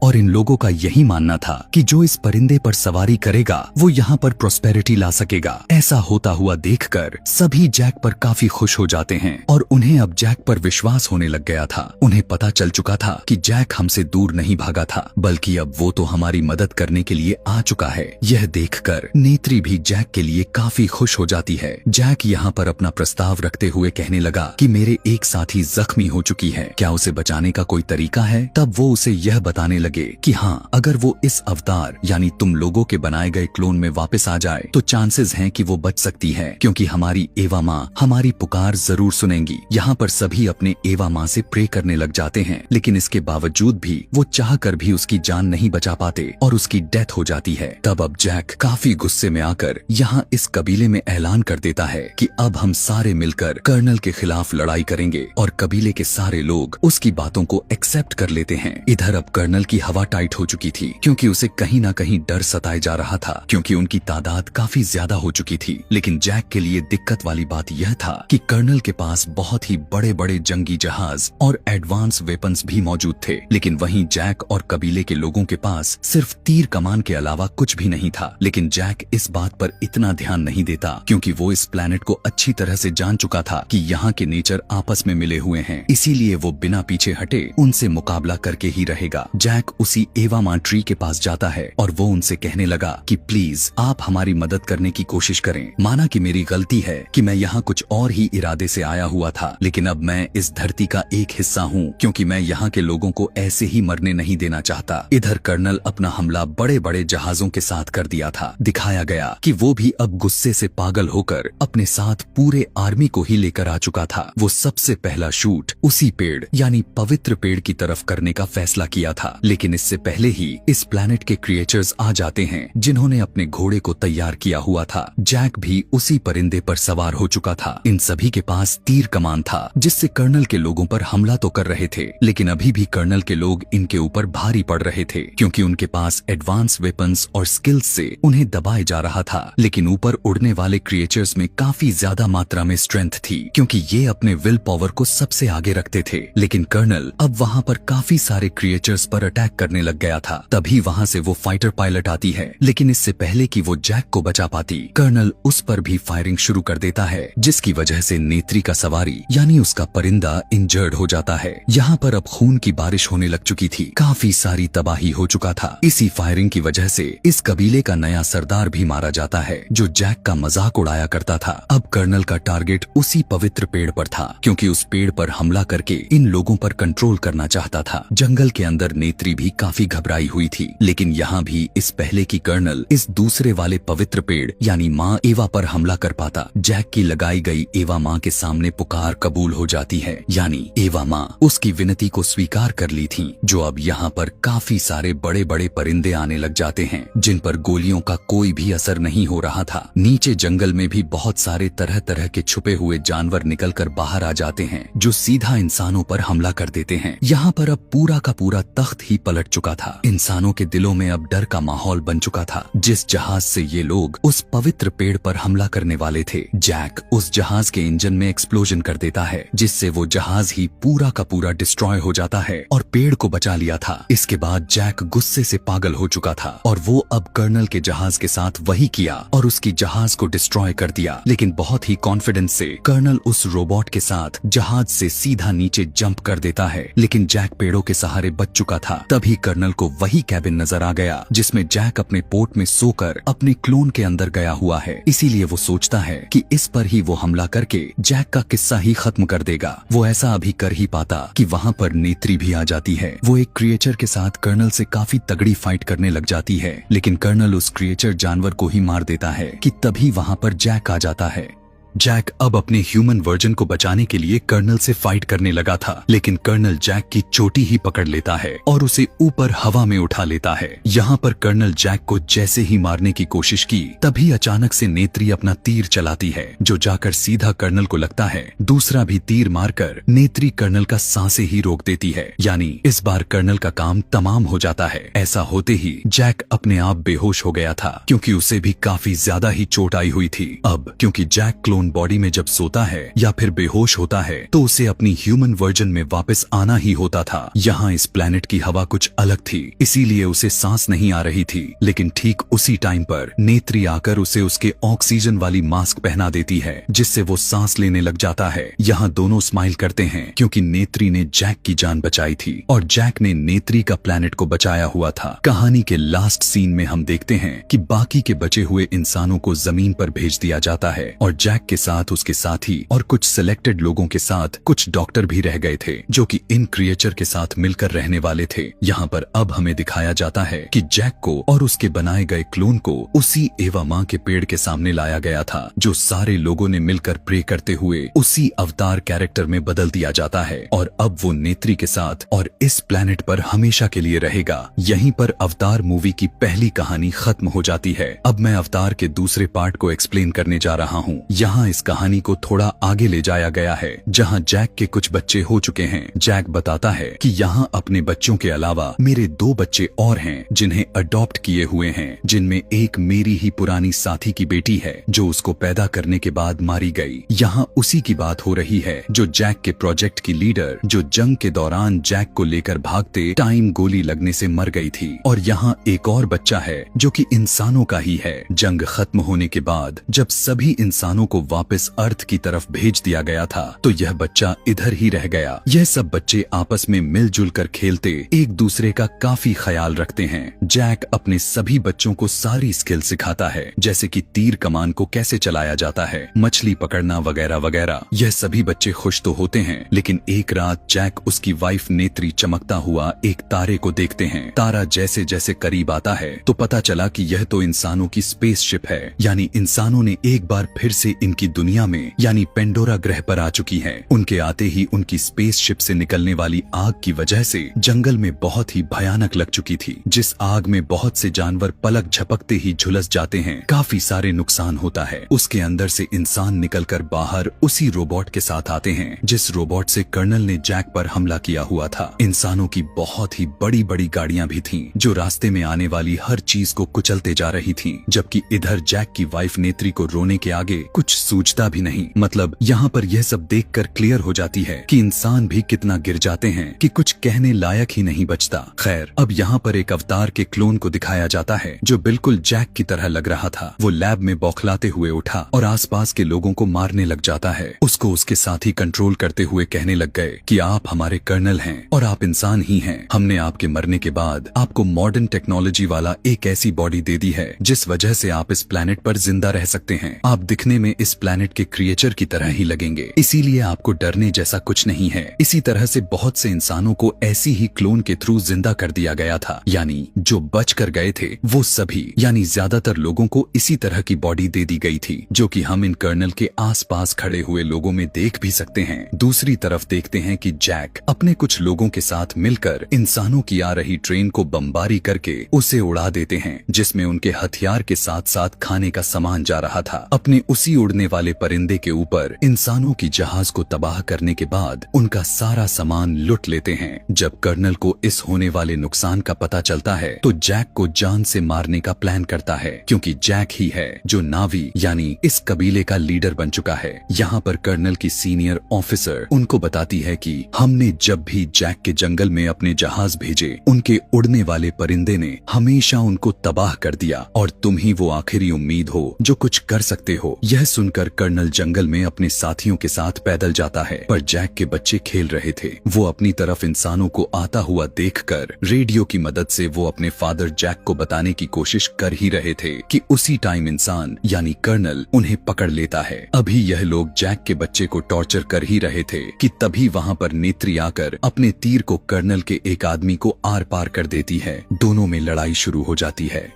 और इन लोगों का यही मानना था कि जो इस परिंदे पर सवारी करेगा वो यहाँ पर प्रॉस्पेरिटी ला सकेगा। ऐसा होता हुआ देखकर सभी जैक पर काफी खुश हो जाते हैं और उन्हें अब जैक पर विश्वास होने लग गया था। उन्हें पता चल चुका था कि जैक हमसे दूर नहीं भागा था बल्कि अब वो तो हमारी मदद करने के लिए आ चुका है। यह देखकर नेत्री भी जैक के लिए काफी खुश हो जाती है। जैक यहाँ पर अपना प्रस्ताव रखते हुए कहने लगा कि मेरे एक साथी जख्मी हो चुकी है, क्या उसे बचाने का कोई तरीका है? तब वो उसे यह बताने कि हाँ, अगर वो इस अवतार यानी तुम लोगों के बनाए गए क्लोन में वापस आ जाए तो चांसेस हैं कि वो बच सकती है क्योंकि हमारी एवा माँ हमारी पुकार जरूर सुनेंगी। यहाँ पर सभी अपने एवा माँ से प्रे करने लग जाते हैं, लेकिन इसके बावजूद भी वो चाहकर भी उसकी जान नहीं बचा पाते और उसकी डेथ हो जाती है। तब अब जैक काफी गुस्से में आकर यहाँ इस कबीले में ऐलान कर देता है कि अब हम सारे मिलकर कर्नल के खिलाफ लड़ाई करेंगे और कबीले के सारे लोग उसकी बातों को एक्सेप्ट कर लेते हैं। इधर अब कर्नल की हवा टाइट हो चुकी थी क्योंकि उसे कहीं ना कहीं डर सताए जा रहा था क्योंकि उनकी तादाद काफी ज्यादा हो चुकी थी। लेकिन जैक के लिए दिक्कत वाली बात यह था कि कर्नल के पास बहुत ही बड़े बड़े जंगी जहाज और एडवांस वेपन्स भी मौजूद थे, लेकिन वहीं जैक और कबीले के लोगों के पास सिर्फ तीर कमान के अलावा कुछ भी नहीं था। लेकिन जैक इस बात पर इतना ध्यान नहीं देता क्योंकि वो इस प्लेनेट को अच्छी तरह से जान चुका था कि यहाँ के नेचर आपस में मिले हुए हैं, इसीलिए वो बिना पीछे हटे उनसे मुकाबला करके ही रहेगा। जैक उसी एवा माँ ट्री के पास जाता है और वो उनसे कहने लगा कि प्लीज आप हमारी मदद करने की कोशिश करें। माना कि मेरी गलती है कि मैं यहाँ कुछ और ही इरादे से आया हुआ था, लेकिन अब मैं इस धरती का एक हिस्सा हूँ क्योंकि मैं यहाँ के लोगों को ऐसे ही मरने नहीं देना चाहता। इधर कर्नल अपना हमला बड़े बड़े जहाजों के साथ कर दिया था। दिखाया गया कि वो भी अब गुस्से से पागल होकर अपने साथ पूरे आर्मी को ही लेकर आ चुका था। वो सबसे पहला शूट उसी पेड़ यानी पवित्र पेड़ की तरफ करने का फैसला किया था, लेकिन इससे पहले ही इस प्लैनेट के क्रिएचर्स आ जाते हैं जिन्होंने अपने घोड़े को तैयार किया हुआ था। जैक भी उसी परिंदे पर सवार हो चुका था। इन सभी के पास तीर कमान था जिससे कर्नल के लोगों पर हमला तो कर रहे थे, लेकिन अभी भी कर्नल के लोग इनके ऊपर भारी पड़ रहे थे क्योंकि उनके पास एडवांस वेपन्स और स्किल्स से उन्हें दबाए जा रहा था। लेकिन ऊपर उड़ने वाले क्रिएचर्स में काफी ज्यादा मात्रा में स्ट्रेंथ थी क्योंकि ये अपने विल पावर को सबसे आगे रखते थे। लेकिन कर्नल अब वहाँ पर काफी सारे क्रिएचर्स पर अटैक करने लग गया था। तभी वहाँ से वो फाइटर पायलट आती है, लेकिन इससे पहले कि वो जैक को बचा पाती कर्नल उस पर भी फायरिंग शुरू कर देता है, जिसकी वजह से नेत्री का सवारी यानी उसका परिंदा इंजर्ड हो जाता है। यहाँ पर अब खून की बारिश होने लग चुकी थी, काफी सारी तबाही हो चुका था। इसी फायरिंग की वजह से इस कबीले का नया सरदार भी मारा जाता है जो जैक का मजाक उड़ाया करता था। अब कर्नल का टारगेट उसी पवित्र पेड़ पर था क्योंकि उस पेड़ पर हमला करके इन लोगों पर कंट्रोल करना चाहता था। जंगल के अंदर नेत्री भी काफी घबराई हुई थी, लेकिन यहाँ भी इस पहले की कर्नल इस दूसरे वाले पवित्र पेड़ यानी माँ एवा पर हमला कर पाता। जैक की लगाई गई एवा माँ के सामने पुकार कबूल हो जाती है, यानी एवा माँ उसकी विनती को स्वीकार कर ली थी। जो अब यहाँ पर काफी सारे बड़े बड़े परिंदे आने लग जाते हैं जिन पर गोलियों का कोई भी असर नहीं हो रहा था। नीचे जंगल में भी बहुत सारे तरह तरह के छुपे हुए जानवर निकलकर बाहर आ जाते हैं जो सीधा इंसानों पर हमला कर देते हैं। यहाँ पर अब पूरा का पूरा तख्त ही पलट चुका था। इंसानों के दिलों में अब डर का माहौल बन चुका था। जिस जहाज से ये लोग उस पवित्र पेड़ पर हमला करने वाले थे, जैक उस जहाज के इंजन में एक्सप्लोजन कर देता है जिससे वो जहाज ही पूरा का पूरा डिस्ट्रॉय हो जाता है और पेड़ को बचा लिया था। इसके बाद जैक गुस्से से पागल हो चुका था और वो अब कर्नल के जहाज के साथ वही किया और उसकी जहाज को डिस्ट्रॉय कर दिया। लेकिन बहुत ही कॉन्फिडेंस से कर्नल उस रोबोट के साथ जहाज से सीधा नीचे जंप कर देता है, लेकिन जैक पेड़ों के सहारे बच चुका था तभी कर्नल को वही कैबिन नजर आ गया जिसमें जैक अपने पोर्ट में सोकर अपने क्लोन के अंदर गया हुआ है। इसीलिए वो सोचता है कि इस पर ही वो हमला करके जैक का किस्सा ही खत्म कर देगा। वो ऐसा अभी कर ही पाता कि वहाँ पर नेत्री भी आ जाती है। वो एक क्रिएचर के साथ कर्नल से काफी तगड़ी फाइट करने लग जाती है, लेकिन कर्नल उस क्रिएचर जानवर को ही मार देता है कि तभी वहाँ पर जैक आ जाता है। जैक अब अपने ह्यूमन वर्जन को बचाने के लिए कर्नल से फाइट करने लगा था, लेकिन कर्नल जैक की चोटी ही पकड़ लेता है और उसे ऊपर हवा में उठा लेता है। यहाँ पर कर्नल जैक को जैसे ही मारने की कोशिश की, तभी अचानक से नेत्री अपना तीर चलाती है जो जाकर सीधा कर्नल को लगता है। दूसरा भी तीर मारकर नेत्री कर्नल का सांसें ही रोक देती है, यानी इस बार कर्नल का काम तमाम हो जाता है। ऐसा होते ही जैक अपने आप बेहोश हो गया था, क्योंकि उसे भी काफी ज्यादा ही चोट आई हुई थी। अब क्योंकि जैक क्लोन बॉडी में जब सोता है या फिर बेहोश होता है तो उसे अपनी ह्यूमन वर्जन में वापस आना ही होता था। यहाँ इस प्लेनेट की हवा कुछ अलग थी, इसीलिए उसे सांस नहीं आ रही थी, लेकिन ठीक उसी टाइम पर नेत्री आकर उसे उसके ऑक्सीजन वाली मास्क पहना देती है, जिससे वो सांस लेने लग जाता है। यहाँ दोनों स्माइल करते हैं क्योंकि नेत्री ने जैक की जान बचाई थी और जैक ने नेत्री का प्लेनेट को बचाया हुआ था। कहानी के लास्ट सीन में हम देखते हैं कि बाकी के बचे हुए इंसानों को जमीन पर भेज दिया जाता है और जैक के साथ उसके साथी और कुछ सिलेक्टेड लोगों के साथ कुछ डॉक्टर भी रह गए थे जो कि इन क्रिएचर के साथ मिलकर रहने वाले थे। यहाँ पर अब हमें दिखाया जाता है कि जैक को और उसके बनाए गए क्लोन को उसी एवा माँ के पेड़ के सामने लाया गया था, जो सारे लोगों ने मिलकर प्रे करते हुए उसी अवतार कैरेक्टर में बदल दिया जाता है और अब वो नेत्री के साथ और इस प्लेनेट पर हमेशा के लिए रहेगा। यहीं पर अवतार मूवी की पहली कहानी खत्म हो जाती है। अब मैं अवतार के दूसरे पार्ट को एक्सप्लेन करने जा रहा हूँ। यहाँ इस कहानी को थोड़ा आगे ले जाया गया है, जहाँ जैक के कुछ बच्चे हो चुके हैं। जैक बताता है कि यहाँ अपने बच्चों के अलावा मेरे 2 बच्चे और हैं जिन्हें अडॉप्ट किए हुए हैं, जिनमें एक मेरी ही पुरानी साथी की बेटी है जो उसको पैदा करने के बाद मारी गई। यहाँ उसी की बात हो रही है जो जैक के प्रोजेक्ट की लीडर, जो जंग के दौरान जैक को लेकर भागते टाइम गोली लगने से मर गई थी। और यहाँ एक और बच्चा है जो कि इंसानों का ही है। जंग खत्म होने के बाद जब सभी इंसानों को वापस अर्थ की तरफ भेज दिया गया था तो यह बच्चा इधर ही रह गया। यह सब बच्चे आपस में मिलजुल कर खेलते, एक दूसरे का काफी ख्याल रखते हैं। जैक अपने सभी बच्चों को सारी स्किल सिखाता है, जैसे कि तीर कमान को कैसे चलाया जाता है, मछली पकड़ना वगैरह वगैरह। यह सभी बच्चे खुश तो होते हैं, लेकिन एक रात जैक उसकी वाइफ नेत्री चमकता हुआ एक तारे को देखते हैं। तारा जैसे जैसे करीब आता है तो पता चला कि यह तो इंसानों की स्पेसशिप है, यानी इंसानों ने एक बार फिर से इनकी दुनिया में यानी पेंडोरा ग्रह पर आ चुकी हैं। उनके आते ही उनकी स्पेसशिप से निकलने वाली आग की वजह से जंगल में बहुत ही भयानक लग चुकी थी, जिस आग में बहुत से जानवर पलक झपकते ही झुलस जाते हैं। काफी सारे नुकसान होता है। उसके अंदर से इंसान निकलकर बाहर उसी रोबोट के साथ आते हैं जिस रोबोट से कर्नल ने जैक पर हमला किया हुआ था। इंसानों की बहुत ही बड़ी बड़ी गाड़ियां भी थीं जो रास्ते में आने वाली हर चीज को कुचलते जा रही थीं, जबकि इधर जैक की वाइफ नेत्री को रोने के आगे कुछ सूझता भी नहीं। मतलब यहाँ पर यह सब देखकर क्लियर हो जाती है कि इंसान भी कितना गिर जाते हैं कि कुछ कहने लायक ही नहीं बचता। खैर, अब यहाँ पर एक अवतार के क्लोन को दिखाया जाता है जो बिल्कुल जैक की तरह लग रहा था। वो लैब में बौखलाते हुए उठा और आसपास के लोगों को मारने लग जाता है। उसको उसके साथी कंट्रोल करते हुए कहने लग गए कि आप हमारे कर्नल हैं और आप इंसान ही हैं। हमने आपके मरने के बाद आपको मॉडर्न टेक्नोलॉजी वाला एक ऐसी बॉडी दे दी है जिस वजह से आप इस प्लेनेट पर जिंदा रह सकते हैं। आप दिखने में इस प्लेनेट के क्रिएचर की तरह ही लगेंगे, इसीलिए आपको डरने जैसा कुछ नहीं है। इसी तरह से बहुत से इंसानों को ऐसी ही क्लोन के थ्रू जिंदा कर दिया गया था, यानी जो बच कर गए थे वो सभी यानी ज्यादातर लोगों को इसी तरह की बॉडी दे दी गई थी, जो कि हम इन कर्नल के आसपास खड़े हुए लोगों में देख भी सकते हैं। दूसरी तरफ देखते हैं कि जैक अपने कुछ लोगों के साथ मिलकर इंसानों की आ रही ट्रेन को बमबारी करके उसे उड़ा देते हैं, जिसमें उनके हथियार के साथ साथ खाने का सामान जा रहा था। अपने उसी उड़ने वाले परिंदे के ऊपर इंसानों की जहाज को तबाह करने के बाद उनका सारा सामान लूट लेते हैं। जब कर्नल को इस होने वाले नुकसान का पता चलता है तो जैक को जान से मारने का प्लान करता है, क्योंकि जैक ही है जो नावी यानी इस कबीले का लीडर बन चुका है। यहाँ पर कर्नल की सीनियर ऑफिसर उनको बताती है कि हमने जब भी जैक के जंगल में अपने जहाज भेजे, उनके उड़ने वाले परिंदे ने हमेशा उनको तबाह कर दिया और तुम ही वो आखिरी उम्मीद हो जो कुछ कर सकते हो। यह सुनकर देखकर कर्नल जंगल में अपने साथियों के साथ पैदल जाता है, पर जैक के बच्चे खेल रहे थे। वो अपनी तरफ इंसानों को आता हुआ देखकर रेडियो की मदद से वो अपने फादर जैक को बताने की कोशिश कर ही रहे थे कि उसी टाइम इंसान यानी कर्नल उन्हें पकड़ लेता है। अभी यह लोग जैक के बच्चे को टॉर्चर कर ही रहे थे कि तभी वहाँ पर नेत्री आकर अपने तीर को कर्नल के एक आदमी को आर पार कर देती है। दोनों में लड़ाई शुरू हो जाती है।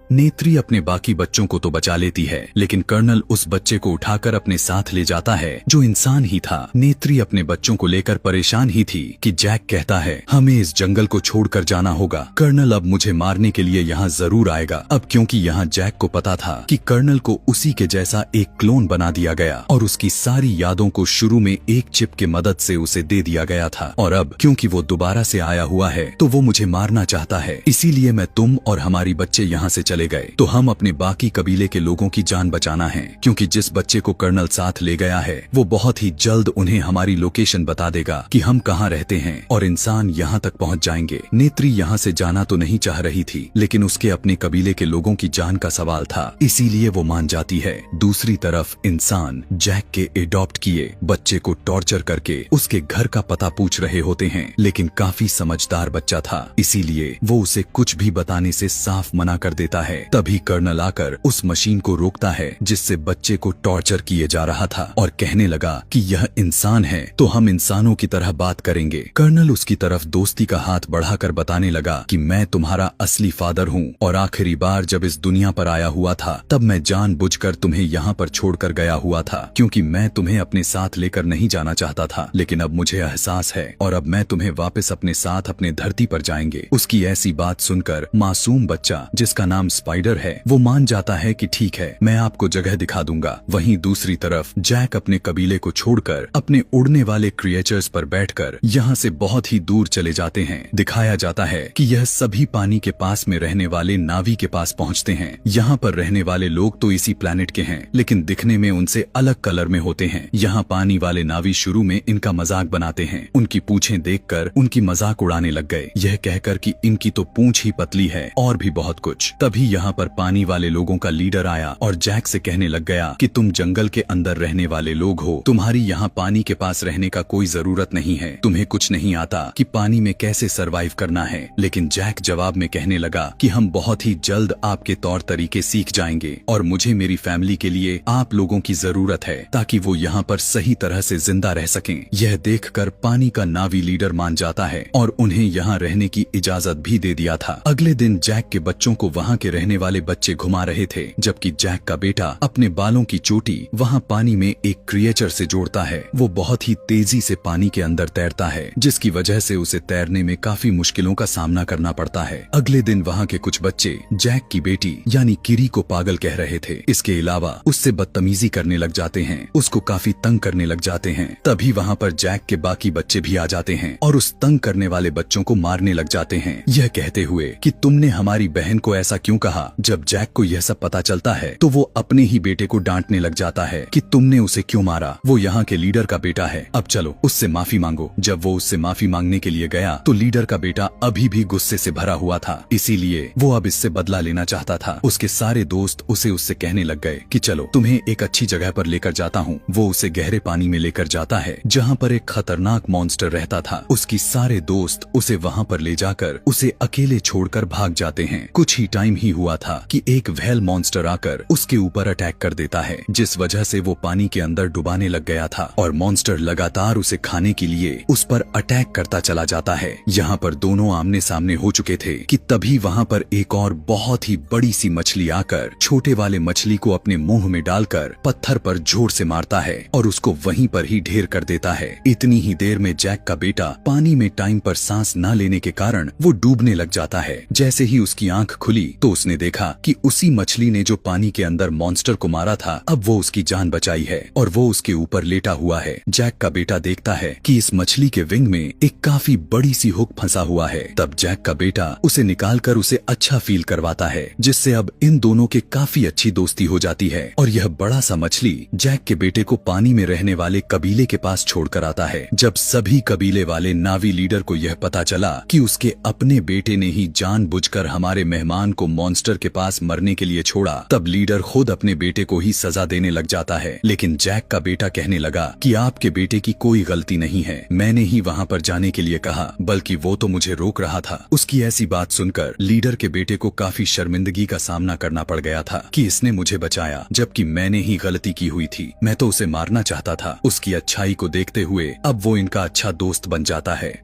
नेत्री अपने बाकी बच्चों को तो बचा लेती है, लेकिन कर्नल उस बच्चे को उठाकर अपने साथ ले जाता है जो इंसान ही था। नेत्री अपने बच्चों को लेकर परेशान ही थी कि जैक कहता है हमें इस जंगल को छोड़कर जाना होगा। कर्नल अब मुझे मारने के लिए यहाँ जरूर आएगा। अब क्योंकि यहाँ जैक को पता था कि कर्नल को उसी के जैसा एक क्लोन बना दिया गया और उसकी सारी यादों को शुरू में एक चिप के मदद से उसे दे दिया गया था, और अब क्योंकि वो दोबारा से आया हुआ है तो वो मुझे मारना चाहता है। इसीलिए मैं तुम और हमारी बच्चे यहाँ से चले गए तो हम अपने बाकी कबीले के लोगों की जान बचाना है, क्योंकि जिस बच्चे को कर्नल साथ ले गया है वो बहुत ही जल्द उन्हें हमारी लोकेशन बता देगा कि हम कहाँ रहते हैं और इंसान यहाँ तक पहुँच जाएंगे। नेत्री यहाँ से जाना तो नहीं चाह रही थी, लेकिन उसके अपने कबीले के लोगों की जान का सवाल था, इसीलिए वो मान जाती है। दूसरी तरफ इंसान जैक के एडॉप्ट किए बच्चे को टॉर्चर करके उसके घर का पता पूछ रहे होते हैं, लेकिन काफी समझदार बच्चा था, इसीलिए वो उसे कुछ भी बताने से साफ मना कर देता है। तभी कर्नल आकर उस मशीन को रोकता है जिससे बच्चे को टॉर्चर किए जा रहा था और कहने लगा कि यह इंसान है तो हम इंसानों की तरह बात करेंगे। कर्नल उसकी तरफ दोस्ती का हाथ बढ़ाकर बताने लगा कि मैं तुम्हारा असली फादर हूँ और आखिरी बार जब इस दुनिया पर आया हुआ था तब मैं जानबूझकर तुम्हें यहाँ पर छोड़कर गया हुआ था, क्योंकि मैं तुम्हें अपने साथ लेकर नहीं जाना चाहता था, लेकिन अब मुझे एहसास है और अब मैं तुम्हें वापस अपने साथ अपने धरती पर जाएंगे। उसकी ऐसी बात सुनकर मासूम बच्चा जिसका नाम स्पाइडर है वो मान जाता है कि ठीक है मैं आपको जगह दिखा दूंगा। वहीं दूसरी तरफ जैक अपने कबीले को छोड़कर अपने उड़ने वाले क्रिएचर्स पर बैठकर यहाँ से बहुत ही दूर चले जाते हैं। दिखाया जाता है कि यह सभी पानी के पास में रहने वाले नावी के पास पहुँचते हैं। यहाँ पर रहने वाले लोग तो इसी प्लेनेट के हैं, लेकिन दिखने में उनसे अलग कलर में होते हैं। यहाँ पानी वाले नावी शुरू में इनका मजाक बनाते हैं, उनकी पूंछें देखकर उनकी मजाक उड़ाने लग गए, यह कहकर कि इनकी तो पूंछ ही पतली है और भी बहुत कुछ। तभी यहाँ पर पानी वाले लोगों का लीडर आया और जैक से कहने लग गया कि तुम जंगल के अंदर रहने वाले लोग हो, तुम्हारी यहाँ पानी के पास रहने का कोई जरूरत नहीं है, तुम्हें कुछ नहीं आता कि पानी में कैसे सरवाइव करना है। लेकिन जैक जवाब में कहने लगा कि हम बहुत ही जल्द आपके तौर तरीके सीख जाएंगे और मुझे मेरी फैमिली के लिए आप लोगों की जरूरत है ताकि वो यहाँ पर सही तरह से जिंदा रह सकें। यह देखकर पानी का नावी लीडर मान जाता है और उन्हें यहाँ रहने की इजाजत भी दे दिया था। अगले दिन जैक के बच्चों को वहाँ के रहने वाले बच्चे घुमा रहे थे, जबकि जैक का बेटा अपने बालों की चोटी वहाँ पानी में एक क्रिएचर से जोड़ता है। वो बहुत ही तेजी से पानी के अंदर तैरता है, जिसकी वजह से उसे तैरने में काफी मुश्किलों का सामना करना पड़ता है। अगले दिन वहाँ के कुछ बच्चे जैक की बेटी यानी किरी को पागल कह रहे थे। इसके अलावा उससे बदतमीजी करने लग जाते हैं, उसको काफी तंग करने लग जाते हैं। तभी वहाँ पर जैक के बाकी बच्चे भी आ जाते हैं और उस तंग करने वाले बच्चों को मारने लग जाते हैं, यह कहते हुए कि तुमने हमारी बहन को ऐसा क्यों कहा। जब जैक को यह सब पता चलता है तो वो अपने ही बेटे को डांटने लग जाता है कि तुमने उसे क्यों मारा, वो यहाँ के लीडर का बेटा है, अब चलो उससे माफी मांगो। जब वो उससे माफी मांगने के लिए गया तो लीडर का बेटा अभी भी गुस्से से भरा हुआ था, इसीलिए वो अब इससे बदला लेना चाहता था। उसके सारे दोस्त उससे कहने लग गए कि चलो तुम्हें एक अच्छी जगह पर लेकर जाता हूँ। वो उसे गहरे पानी में लेकर जाता है जहाँ पर एक खतरनाक मॉन्स्टर रहता था। उसकी सारे दोस्त उसे वहाँ पर ले जाकर उसे अकेले छोड़कर भाग जाते हैं। कुछ ही टाइम ही हुआ था कि एक व्हेल मॉन्स्टर आकर उसके ऊपर अटैक कर देता है, जिस वजह से वो पानी के अंदर डुबाने लग गया था और मॉन्स्टर लगातार उसे खाने के लिए उस पर अटैक करता चला जाता है। यहाँ पर दोनों आमने सामने हो चुके थे कि तभी वहाँ पर एक और बहुत ही बड़ी सी मछली आकर छोटे वाले मछली को अपने मुंह में डालकर पत्थर पर जोर से मारता है और उसको वहीं पर ही ढेर कर देता है। इतनी ही देर में जैक का बेटा पानी में टाइम पर सांस न लेने के कारण वो डूबने लग जाता है। जैसे ही उसकी आंख खुली तो उसने देखा कि उसी मछली ने जो पानी के अंदर मॉन्स्टर को मारा था अब वो उसकी जान बचाई है और वो उसके ऊपर लेटा हुआ है। जैक का बेटा देखता है कि इस मछली के विंग में एक काफी बड़ी सी हुक फंसा हुआ है। तब जैक का बेटा उसे निकालकर उसे अच्छा फील करवाता है, जिससे अब इन दोनों के काफी अच्छी दोस्ती हो जाती है और यह बड़ा सा मछली जैक के बेटे को पानी में रहने वाले कबीले के पास छोड़कर आता है। जब सभी कबीले वाले नावी लीडर को यह पता चला कि उसके अपने बेटे ने ही जानबूझकर हमारे मेहमान को मॉन्स्टर के पास मरने के लिए छोड़ा, तब लीडर खुद अपने बेटे को ही सजा देने लग जाता है। लेकिन जैक का बेटा कहने लगा कि आपके बेटे की कोई गलती नहीं है, मैंने ही वहाँ पर जाने के लिए कहा, बल्कि वो तो मुझे रोक रहा था। उसकी ऐसी बात सुनकर लीडर के बेटे को काफी शर्मिंदगी का सामना करना पड़ गया था कि इसने मुझे बचाया, जबकि मैंने ही गलती की हुई थी। मैं तो उसे मारना चाहता था। उसकी अच्छाई को देखते हुए अब वो इनका अच्छा दोस्त बन जाता है।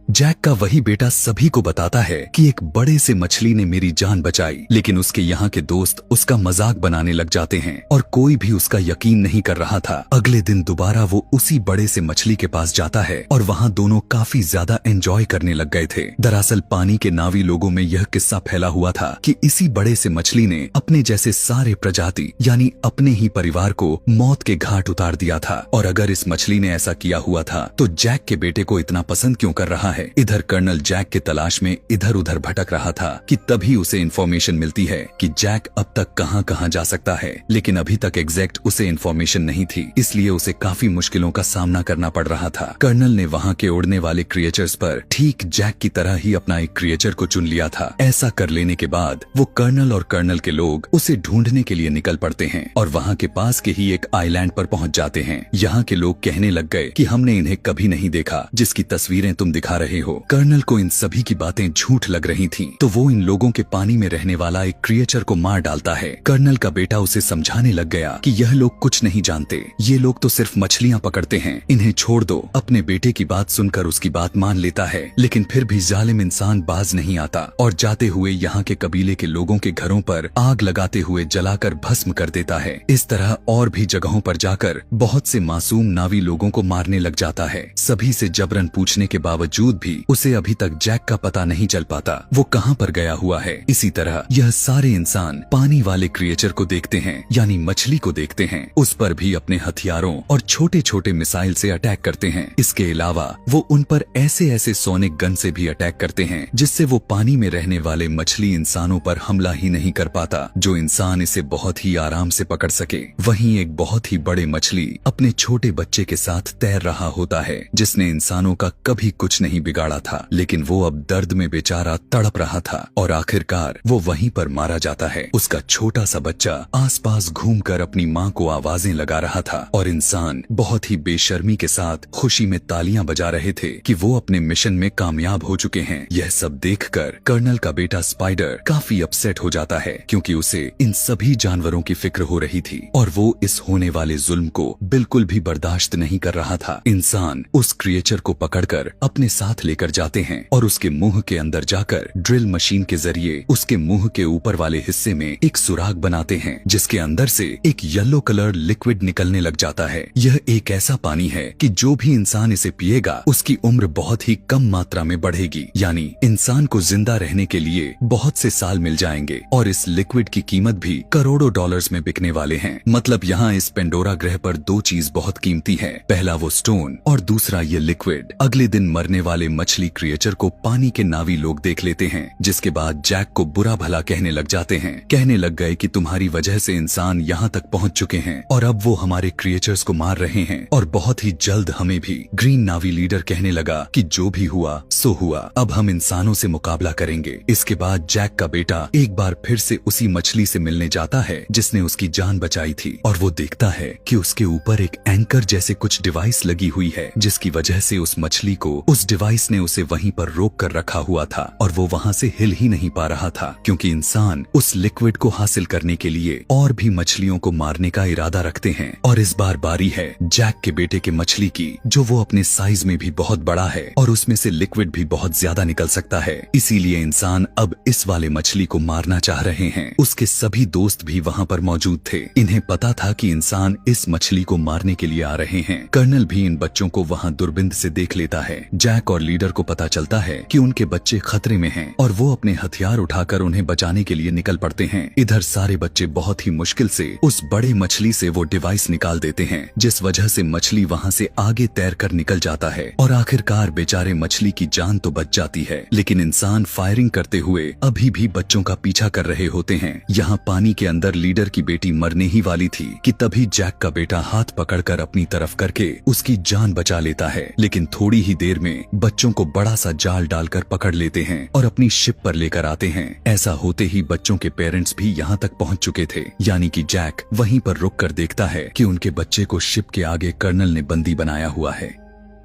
जैक का वही बेटा सभी को बताता है कि एक बड़े से मछली ने मेरी जान बचाई, लेकिन उसके यहाँ के दोस्त उसका मजाक बनाने लग जाते हैं और कोई भी उसका यकीन नहीं कर रहा था। अगले दिन दोबारा वो उसी बड़े से मछली के पास जाता है और वहाँ दोनों काफी ज्यादा एंजॉय करने लग गए थे। दरअसल पानी के नावी लोगों में यह किस्सा फैला हुआ था कि इसी बड़े से मछली ने अपने जैसे सारे प्रजाति यानी अपने ही परिवार को मौत के घाट उतार दिया था। और अगर इस मछली ने ऐसा किया हुआ था तो जैक के बेटे को इतना पसंद क्यों कर रहा है। इधर कर्नल जैक के तलाश में इधर उधर भटक रहा था कि तभी उसे इन्फॉर्मेशन मिलती है कि जैक अब तक कहां कहां जा सकता है, लेकिन अभी तक एग्जैक्ट उसे इन्फॉर्मेशन नहीं थी, इसलिए उसे काफी मुश्किलों का सामना करना पड़ रहा था। कर्नल ने वहां के उड़ने वाले क्रिएचर्स पर ठीक जैक की तरह ही अपना एक क्रिएचर को चुन लिया था। ऐसा कर लेने के बाद वो कर्नल और कर्नल के लोग उसे ढूंढने के लिए निकल पड़ते हैं और वहाँ के पास के ही एक आइलैंड पर पहुँच जाते हैं। यहाँ के लोग कहने लग गए कि हमने इन्हें कभी नहीं देखा जिसकी तस्वीरें तुम दिखा रहे हो। कर्नल को इन सभी की बातें झूठ लग रही थीं, तो वो इन लोगों के पानी में रहने वाला एक क्रिएचर को मार डालता है। कर्नल का बेटा उसे समझाने लग गया कि यह लोग कुछ नहीं जानते, ये लोग तो सिर्फ मछलियां पकड़ते हैं, इन्हें छोड़ दो। अपने बेटे की बात सुनकर उसकी बात मान लेता है, लेकिन फिर भी जालिम इंसान बाज नहीं आता और जाते हुए यहाँ के कबीले के लोगों के घरों पर आग लगाते हुए जलाकर भस्म कर देता है। इस तरह और भी जगहों पर जाकर बहुत से मासूम नावी लोगों को मारने लग जाता है। सभी से जबरन पूछने के बावजूद भी उसे अभी तक जैक का पता नहीं चल पाता, वो कहां पर गया हुआ है। इसी तरह यह सारे इंसान पानी वाले क्रिएचर को देखते हैं, यानी मछली को देखते हैं, उस पर भी अपने हथियारों और छोटे छोटे मिसाइल से अटैक करते हैं। इसके अलावा वो उन पर ऐसे ऐसे सोनिक गन से भी अटैक करते हैं जिससे वो पानी में रहने वाले मछली इंसानों पर हमला ही नहीं कर पाता, जो इंसान इसे बहुत ही आराम से पकड़ सके। वहीं एक बहुत ही बड़े मछली अपने छोटे बच्चे के साथ तैर रहा होता है, जिसने इंसानों का कभी कुछ नहीं बिगाड़ा था, लेकिन वो अब दर्द में बेचारा तड़प रहा था और आखिरकार वो वहीं पर मारा जाता है। उसका छोटा सा बच्चा आसपास घूमकर अपनी माँ को आवाजें लगा रहा था और इंसान बहुत ही बेशर्मी के साथ खुशी में तालियां बजा रहे थे कि वो अपने मिशन में कामयाब हो चुके हैं। यह सब देखकर कर्नल का बेटा स्पाइडर काफी अपसेट हो जाता है, क्योंकि उसे इन सभी जानवरों की फिक्र हो रही थी और वो इस होने वाले जुल्म को बिल्कुल भी बर्दाश्त नहीं कर रहा था। इंसान उस क्रिएचर को पकड़कर अपने साथ लेकर जाते हैं और उसके मुंह के अंदर जाकर ड्रिल मशीन के जरिए उसके मुंह के ऊपर वाले हिस्से में एक सुराग बनाते हैं, जिसके अंदर से एक येलो कलर लिक्विड निकलने लग जाता है। यह एक ऐसा पानी है कि जो भी इंसान इसे पिएगा उसकी उम्र बहुत ही कम मात्रा में बढ़ेगी, यानी इंसान को जिंदा रहने के लिए बहुत से साल मिल जाएंगे और इस लिक्विड की कीमत भी करोड़ों डॉलर्स में बिकने वाले हैं। मतलब यहाँ इस पेंडोरा ग्रह पर दो चीज बहुत कीमती है, पहला वो स्टोन और दूसरा ये लिक्विड। अगले दिन मरने वाले मछली क्रिएचर को पानी के नावी लोग देख लेते हैं, जिसके बाद जैक को बुरा भला कहने लग जाते हैं। कहने लग गए कि तुम्हारी वजह से इंसान यहाँ तक पहुँच चुके हैं और अब वो हमारे क्रिएचर्स को मार रहे हैं और बहुत ही जल्द हमें भी। ग्रीन नावी लीडर कहने लगा कि जो भी हुआ सो हुआ, अब हम इंसानों से मुकाबला करेंगे। इसके बाद जैक का बेटा एक बार फिर से उसी मछली से मिलने जाता है जिसने उसकी जान बचाई थी और वो देखता है कि उसके ऊपर एक एंकर जैसे कुछ डिवाइस लगी हुई है, जिसकी वजह से उस मछली को उस डिवाइस ने उसे वहीं पर रोक कर रखा हुआ था और वो वहाँ से हिल ही नहीं पा रहा था, क्योंकि इंसान उस लिक्विड को हासिल करने के लिए और भी मछलियों को मारने का इरादा रखते हैं। और इस बार बारी है जैक के बेटे के मछली की, जो वो अपने साइज में भी बहुत बड़ा है और उसमें से लिक्विड भी बहुत ज्यादा निकल सकता है। इसीलिए इंसान अब इस वाले मछली को मारना चाह रहे हैं। उसके सभी दोस्त भी वहाँ पर मौजूद थे। इन्हें पता था कि इंसान इस मछली को मारने के लिए आ रहे हैं। कर्नल भी इन बच्चों को वहाँ दूरबीन से देख लेता है। जैक और लीडर को पता चलता है कि उनके बच्चे खतरे में हैं और वो अपने हथियार उठाकर उन्हें बचाने के लिए निकल पड़ते हैं। इधर सारे बच्चे बहुत ही मुश्किल से उस बड़े मछली से वो डिवाइस निकाल देते हैं, जिस वजह से मछली वहाँ से आगे तैरकर निकल जाता है और आखिरकार बेचारे मछली की जान तो बच जाती है। लेकिन इंसान फायरिंग करते हुए अभी भी बच्चों का पीछा कर रहे होते हैं। यहाँ पानी के अंदर लीडर की बेटी मरने ही वाली थी कि तभी जैक का बेटा हाथ पकड़कर अपनी तरफ करके उसकी जान बचा लेता है। लेकिन थोड़ी ही देर में बच्चों को बड़ा सा जाल डालकर पकड़ लेते हैं और अपनी शिप पर लेकर आते हैं। ऐसा होते ही बच्चों के पेरेंट्स भी यहाँ तक पहुँच चुके थे, यानी कि जैक वहीं पर रुक कर देखता है कि उनके बच्चे को शिप के आगे कर्नल ने बंदी बनाया हुआ है।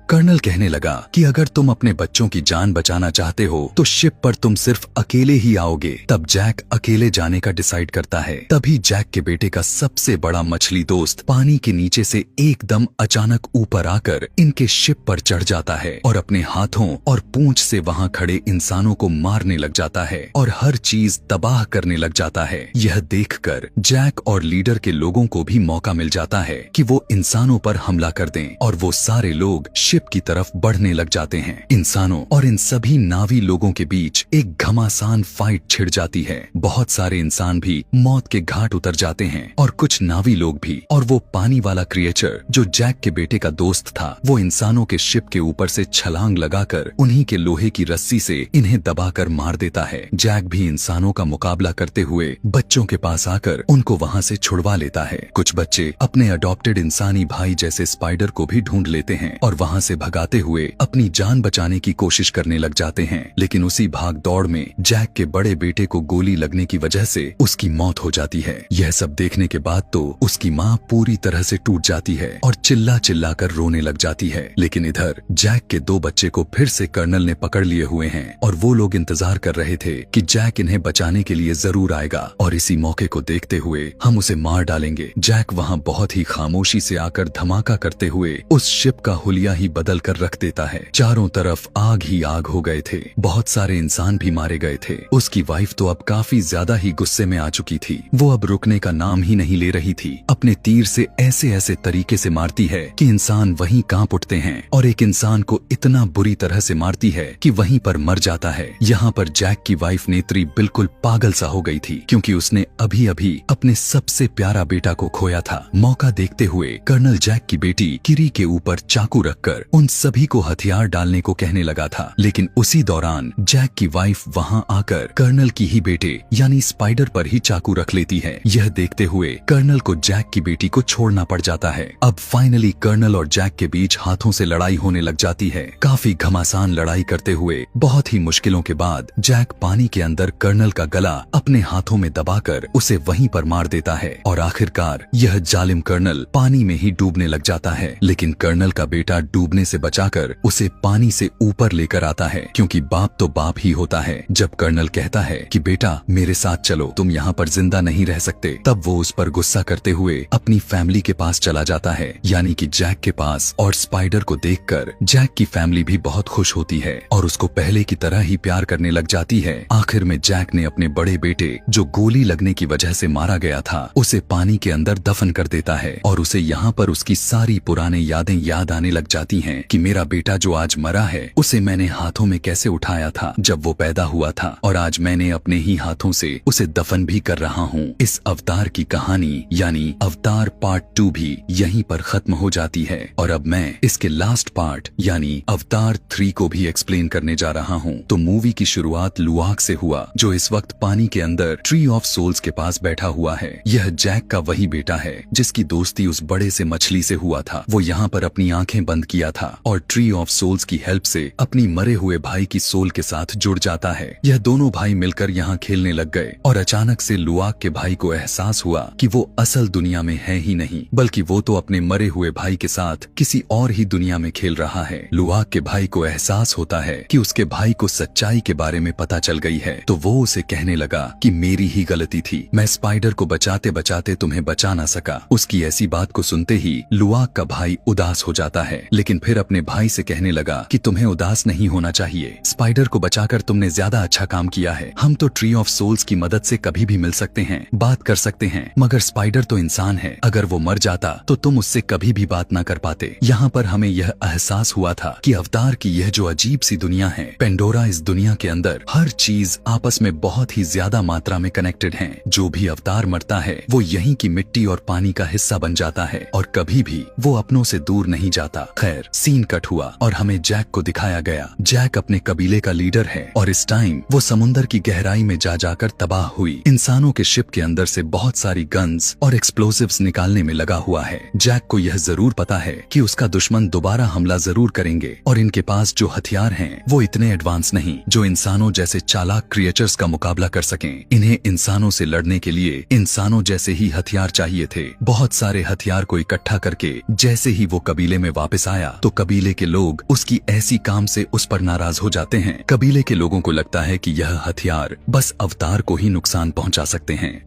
कर्नल कहने लगा कि अगर तुम अपने बच्चों की जान बचाना चाहते हो तो शिप पर तुम सिर्फ अकेले ही आओगे। तब जैक अकेले जाने का डिसाइड करता है। तभी जैक के बेटे का सबसे बड़ा मछली दोस्त पानी के नीचे से एकदम अचानक ऊपर आकर इनके शिप पर चढ़ जाता है और अपने हाथों और पूंछ से वहां खड़े इंसानों को मारने लग जाता है और हर चीज तबाह करने लग जाता है। यह देखकर जैक और लीडर के लोगों को भी मौका मिल जाता है कि वो इंसानों पर हमला कर दें और वो सारे लोग की तरफ बढ़ने लग जाते हैं। इंसानों और इन सभी नावी लोगों के बीच एक घमासान फाइट छिड़ जाती है। बहुत सारे इंसान भी मौत के घाट उतर जाते हैं और कुछ नावी लोग भी। और वो पानी वाला क्रिएचर जो जैक के बेटे का दोस्त था, वो इंसानों के शिप के ऊपर से छलांग लगाकर उन्हीं के लोहे की रस्सी से इन्हें दबाकर मार देता है। जैक भी इंसानों का मुकाबला करते हुए बच्चों के पास आकर उनको वहाँ से छुड़वा लेता है। कुछ बच्चे अपने अडॉप्टेड इंसानी भाई जैसे स्पाइडर को भी ढूंढ लेते हैं और वहाँ से भगाते हुए अपनी जान बचाने की कोशिश करने लग जाते हैं। लेकिन उसी भाग दौड़ में जैक के बड़े बेटे को गोली लगने की वजह से उसकी मौत हो जाती है। यह सब देखने के बाद तो उसकी माँ पूरी तरह से टूट जाती है और चिल्ला चिल्ला कर रोने लग जाती है। लेकिन इधर जैक के दो बच्चे को फिर से कर्नल ने पकड़ लिए हुए हैं और वो लोग इंतजार कर रहे थे कि जैक इन्हें बचाने के लिए जरूर आएगा और इसी मौके को देखते हुए हम उसे मार डालेंगे। जैक वहाँ बहुत ही खामोशी से आकर धमाका करते हुए उस शिप का हुलिया ही बदल कर रख देता है। चारों तरफ आग ही आग हो गए थे, बहुत सारे इंसान भी मारे गए थे। उसकी वाइफ तो अब काफी ज्यादा ही गुस्से में आ चुकी थी। वो अब रुकने का नाम ही नहीं ले रही थी। अपने तीर से ऐसे ऐसे तरीके से मारती है कि इंसान वहीं कांप उठते हैं और एक इंसान को इतना बुरी तरह से मारती है कि वहीं पर मर जाता है। यहाँ पर जैक की वाइफ नेत्री बिल्कुल पागल सा हो गई थी, क्योंकि उसने अभी अभी अपने सबसे प्यारा बेटा को खोया था। मौका देखते हुए कर्नल जैक की बेटी किरी के ऊपर चाकू रखकर उन सभी को हथियार डालने को कहने लगा था। लेकिन उसी दौरान जैक की वाइफ वहां आकर कर्नल की ही बेटे यानी स्पाइडर पर ही चाकू रख लेती है। यह देखते हुए कर्नल को जैक की बेटी को छोड़ना पड़ जाता है। अब फाइनली कर्नल और जैक के बीच हाथों से लड़ाई होने लग जाती है। काफी घमासान लड़ाई करते हुए बहुत ही मुश्किलों के बाद जैक पानी के अंदर कर्नल का गला अपने हाथों में दबाकर उसे वहीं पर मार देता है और आखिरकार यह जालिम कर्नल पानी में ही डूबने लग जाता है। लेकिन कर्नल का बेटा डूबने से बचाकर उसे पानी से ऊपर लेकर आता है, क्योंकि बाप तो बाप ही होता है। जब कर्नल कहता है कि बेटा मेरे साथ चलो, तुम यहाँ पर जिंदा नहीं रह सकते, तब वो उस पर गुस्सा करते हुए अपनी फैमिली के पास चला जाता है, यानी कि जैक के पास। और स्पाइडर को देखकर जैक की फैमिली भी बहुत खुश होती है और उसको पहले की तरह ही प्यार करने लग जाती है। आखिर में जैक ने अपने बड़े बेटे जो गोली लगने की वजह से मारा गया था उसे पानी के अंदर दफन कर देता है और उसे यहाँ पर उसकी सारी पुरानी यादें याद आने लग जाती हैं कि मेरा बेटा जो आज मरा है उसे मैंने हाथों में कैसे उठाया था जब वो पैदा हुआ था, और आज मैंने अपने ही हाथों से उसे दफन भी कर रहा हूँ। इस अवतार की कहानी यानी अवतार पार्ट 2 भी यहीं पर खत्म हो जाती है और अब मैं इसके लास्ट पार्ट यानी अवतार 3 को भी एक्सप्लेन करने जा रहा हूँ। तो मूवी की शुरुआत लुआक से हुआ, जो इस वक्त पानी के अंदर ट्री ऑफ सोल्स के पास बैठा हुआ है। यह जैक का वही बेटा है जिसकी दोस्ती उस बड़े से मछली से हुआ था। वो यहाँ पर अपनी आंखें बंद किया था और ट्री ऑफ सोल्स की हेल्प से अपनी मरे हुए भाई की सोल के साथ जुड़ जाता है। यह दोनों भाई मिलकर यहाँ खेलने लग गए और अचानक से लुआक के भाई को एहसास हुआ कि वो असल दुनिया में है ही नहीं, बल्कि वो तो अपने मरे हुए भाई के साथ किसी और ही दुनिया में खेल रहा है। लुआक के भाई को एहसास होता है कि उसके भाई को सच्चाई के बारे में पता चल गई है, तो वो उसे कहने लगा कि मेरी ही गलती थी, मैं स्पाइडर को बचाते बचाते तुम्हें बचा ना सका। उसकी ऐसी बात को सुनते ही लुआक का भाई उदास हो जाता है, लेकिन फिर अपने भाई से कहने लगा कि तुम्हें उदास नहीं होना चाहिए, स्पाइडर को बचाकर तुमने ज्यादा अच्छा काम किया है। हम तो ट्री ऑफ सोल्स की मदद से कभी भी मिल सकते हैं, बात कर सकते हैं, मगर स्पाइडर तो इंसान है, अगर वो मर जाता तो तुम उससे कभी भी बात ना कर पाते। यहाँ पर हमें यह एहसास हुआ था कि अवतार की यह जो अजीब सी दुनिया है पेंडोरा, इस दुनिया के अंदर हर चीज आपस में बहुत ही ज्यादा मात्रा में कनेक्टेड है। जो भी अवतार मरता है वो यहीं की मिट्टी और पानी का हिस्सा बन जाता है और कभी भी वो अपनों से दूर नहीं जाता। खैर, सीन कट हुआ और हमें जैक को दिखाया गया। जैक अपने कबीले का लीडर है और इस टाइम वो समुंदर की गहराई में जा जाकर तबाह हुई इंसानों के शिप के अंदर से बहुत सारी गन्स और एक्सप्लोसिव्स निकालने में लगा हुआ है। जैक को यह जरूर पता है कि उसका दुश्मन दोबारा हमला जरूर करेंगे और इनके पास जो हथियार हैं वो इतने एडवांस नहीं जो इंसानों जैसे चालाक क्रिएचर्स का मुकाबला कर सकें। इन्हें इंसानों से लड़ने के लिए इंसानों जैसे ही हथियार चाहिए थे। बहुत सारे हथियार को इकट्ठा करके जैसे ही वो कबीले में वापस आया तो कबीले के लोग उसकी ऐसी काम से उस पर नाराज हो जाते हैं। कबीले के लोगों को लगता है कि यह हथियार बस अवतार को ही नुकसान पहुंचा सकते हैं।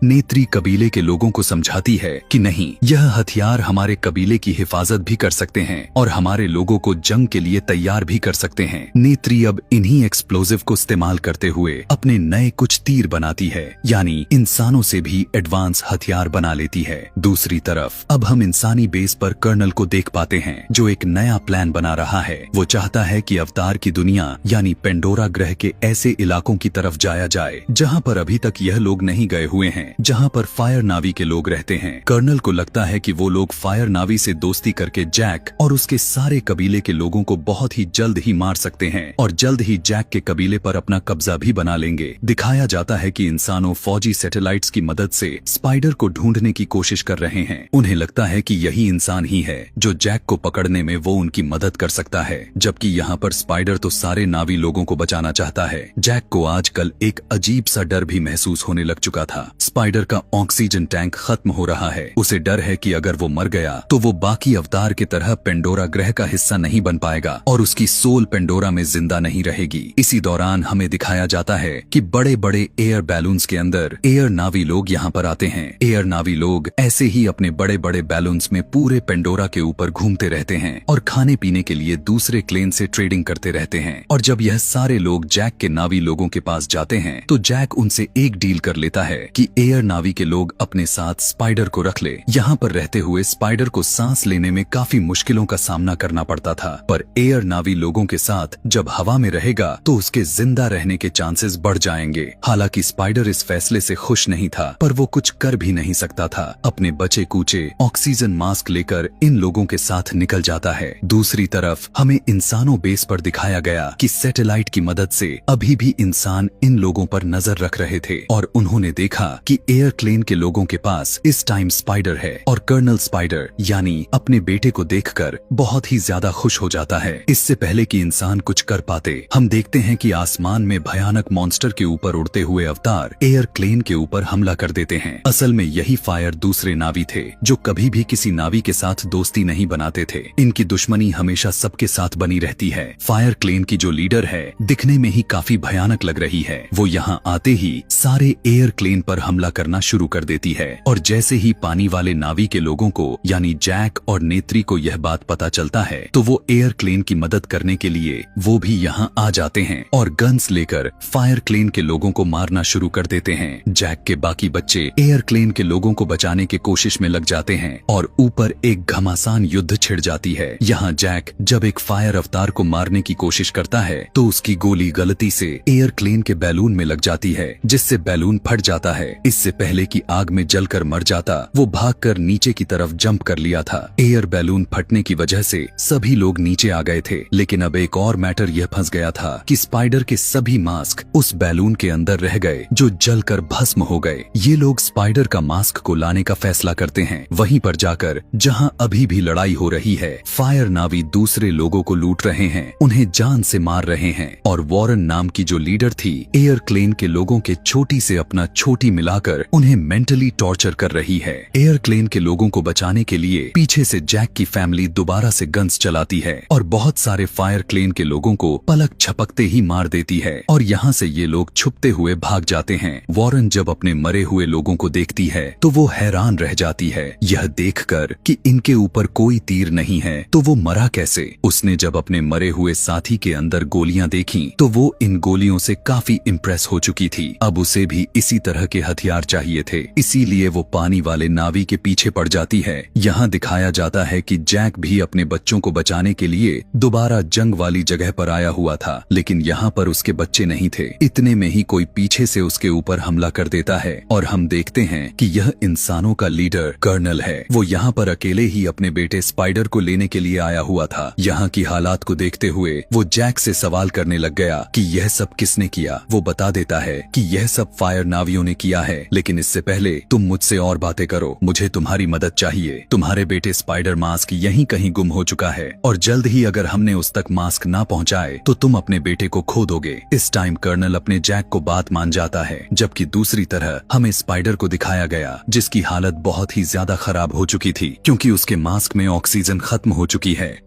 नेत्री कबीले के लोगों को समझाती है कि नहीं, यह हथियार हमारे कबीले की हिफाजत भी कर सकते हैं और हमारे लोगों को जंग के लिए तैयार भी कर सकते हैं। नेत्री अब इन्हीं एक्सप्लोजिव को इस्तेमाल करते हुए अपने नए कुछ तीर बनाती है, यानी इंसानों से भी एडवांस हथियार बना लेती है। दूसरी तरफ अब हम इंसानी बेस पर कर्नल को देख पाते हैं जो एक नया प्लान बना रहा है। वो चाहता है कि अवतार की दुनिया यानी पेंडोरा ग्रह के ऐसे इलाकों की तरफ जाया जाए जहाँ पर अभी तक यह लोग नहीं गए हुए हैं, जहां पर फायर नावी के लोग रहते हैं। कर्नल को लगता है कि वो लोग फायर नावी से दोस्ती करके जैक और उसके सारे कबीले के लोगों को बहुत ही जल्द ही मार सकते हैं और जल्द ही जैक के कबीले पर अपना कब्जा भी बना लेंगे। दिखाया जाता है कि इंसानों फौजी सैटेलाइट्स की मदद से स्पाइडर को ढूंढने की कोशिश कर रहे हैं। उन्हें लगता है कि यही इंसान ही है जो जैक को पकड़ने में वो उनकी मदद कर सकता है, जबकि यहाँ पर स्पाइडर तो सारे नावी लोगों को बचाना चाहता है। जैक को आजकल एक अजीब सा डर भी महसूस होने लग चुका था। स्पाइडर का ऑक्सीजन टैंक खत्म हो रहा है। उसे डर है कि अगर वो मर गया तो वो बाकी अवतार की तरह पेंडोरा ग्रह का हिस्सा नहीं बन पाएगा और उसकी सोल पेंडोरा में जिंदा नहीं रहेगी। इसी दौरान हमें दिखाया जाता है कि बड़े बड़े एयर बैलून्स के अंदर एयर नावी लोग यहाँ पर आते हैं। एयर नावी लोग ऐसे ही अपने बड़े बड़े बैलून्स में पूरे पेंडोरा के ऊपर घूमते रहते हैं और खाने पीने के लिए दूसरे क्लेन से ट्रेडिंग करते रहते हैं। और जब यह सारे लोग जैक के नावी लोगों के पास जाते हैं तो जैक उनसे एक डील कर लेता है कि एयर नावी के लोग अपने साथ स्पाइडर को रख ले। यहाँ पर रहते हुए स्पाइडर को सांस लेने में काफी मुश्किलों का सामना करना पड़ता था, पर एयर नावी लोगों के साथ जब हवा में रहेगा तो उसके जिंदा रहने के चांसेस बढ़ जाएंगे। हालांकि स्पाइडर इस फैसले से खुश नहीं था, पर वो कुछ कर भी नहीं सकता था। अपने बचे कूचे ऑक्सीजन मास्क लेकर इन लोगों के साथ निकल जाता है। दूसरी तरफ हमें इंसानों बेस पर दिखाया गया कि सैटेलाइट की मदद से अभी भी इंसान इन लोगों पर नजर रख रहे थे और उन्होंने देखा कि एयर क्लेन के लोगों के पास इस टाइम स्पाइडर है और कर्नल स्पाइडर यानी अपने बेटे को देखकर बहुत ही ज्यादा खुश हो जाता है। इससे पहले कि इंसान कुछ कर पाते, हम देखते हैं कि आसमान में भयानक मॉन्स्टर के ऊपर उड़ते हुए अवतार एयर क्लेन के ऊपर हमला कर देते हैं। असल में यही फायर दूसरे नावी थे जो कभी भी किसी नावी के साथ दोस्ती नहीं बनाते थे। इनकी दुश्मनी हमेशा सबके साथ बनी रहती है। फायर क्लेन की जो लीडर है दिखने में ही काफी भयानक लग रही है। वो यहाँ आते ही सारे एयर क्लेन पर हमला करना शुरू कर देती है और जैसे ही पानी वाले नावी के लोगों को यानी जैक और नेत्री को यह बात पता चलता है तो वो एयर क्लेन की मदद करने के लिए वो भी यहाँ आ जाते हैं और गन्स लेकर फायर क्लेन के लोगों को मारना शुरू कर देते हैं। जैक के बाकी बच्चे एयर क्लेन के लोगों को बचाने की कोशिश में लग जाते हैं और ऊपर एक घमासान युद्ध छिड़ जाती है। यहाँ जैक जब एक फायर अवतार को मारने की कोशिश करता है तो उसकी गोली गलती से एयर क्लेन के बैलून में लग जाती है, जिससे बैलून फट जाता है। इससे पहले कि आग में जलकर मर जाता, वो भागकर नीचे की तरफ जंप कर लिया था। एयर बैलून फटने की वजह से सभी लोग नीचे आ गए थे, लेकिन अब एक और मैटर यह फंस गया था कि स्पाइडर के सभी मास्क उस बैलून के अंदर रह गए जो जलकर भस्म हो गए। ये लोग स्पाइडर का मास्क को लाने का फैसला करते हैं। वहीं पर जाकर जहां अभी भी लड़ाई हो रही है, फायर नावी दूसरे लोगों को लूट रहे हैं, उन्हें जान से मार रहे हैं और वॉरेन नाम की जो लीडर थी एयर क्लेन के लोगों के छोटी से अपना छोटी मिलाकर उन्हें मेंटली टॉर्चर कर रही है। एयर क्लेन के लोगों को बचाने के लिए पीछे से जैक की फैमिली दोबारा से गन्स चलाती है और बहुत सारे फायर क्लेन के लोगों को पलक झपकते ही मार देती है और यहाँ से ये लोग छुपते हुए भाग जाते हैं। वॉरेन जब अपने मरे हुए लोगों को देखती है तो वो हैरान रह जाती है, यह देखकर कि इनके ऊपर कोई तीर नहीं है तो वो मरा कैसे। उसने जब अपने मरे हुए साथी के अंदर गोलियां देखी तो वो इन गोलियों से काफी इम्प्रेस हो चुकी थी। अब उसे भी इसी तरह के हथियार हथियार चाहिए थे, इसीलिए वो पानी वाले नावी के पीछे पड़ जाती है। यहाँ दिखाया जाता है कि जैक भी अपने बच्चों को बचाने के लिए दोबारा जंग वाली जगह पर आया हुआ था, लेकिन यहाँ पर उसके बच्चे नहीं थे। इतने में ही कोई पीछे से उसके ऊपर हमला कर देता है और हम देखते हैं कि यह इंसानों का लीडर कर्नल है। वो यहाँ पर अकेले ही अपने बेटे स्पाइडर को लेने के लिए आया हुआ था। यहाँ की हालात को देखते हुए वो जैक से सवाल करने लग गया कि यह सब किसने किया। वो बता देता है कि यह सब फायर नावियों ने किया है, लेकिन इससे पहले तुम मुझसे और बातें करो, मुझे तुम्हारी मदद चाहिए। तुम्हारे बेटे स्पाइडर मास्क यहीं कहीं गुम हो चुका है और जल्द ही अगर हमने उस तक मास्क ना पहुंचाए तो तुम अपने बेटे को खो दोगे। इस टाइम कर्नल अपने जैक को बात मान जाता है, जबकि दूसरी तरह हमें स्पाइडर को दिखाया गया जिसकी हालत बहुत ही ज्यादा खराब हो चुकी थी क्योंकि उसके मास्क में ऑक्सीजन खत्म हो चुकी है।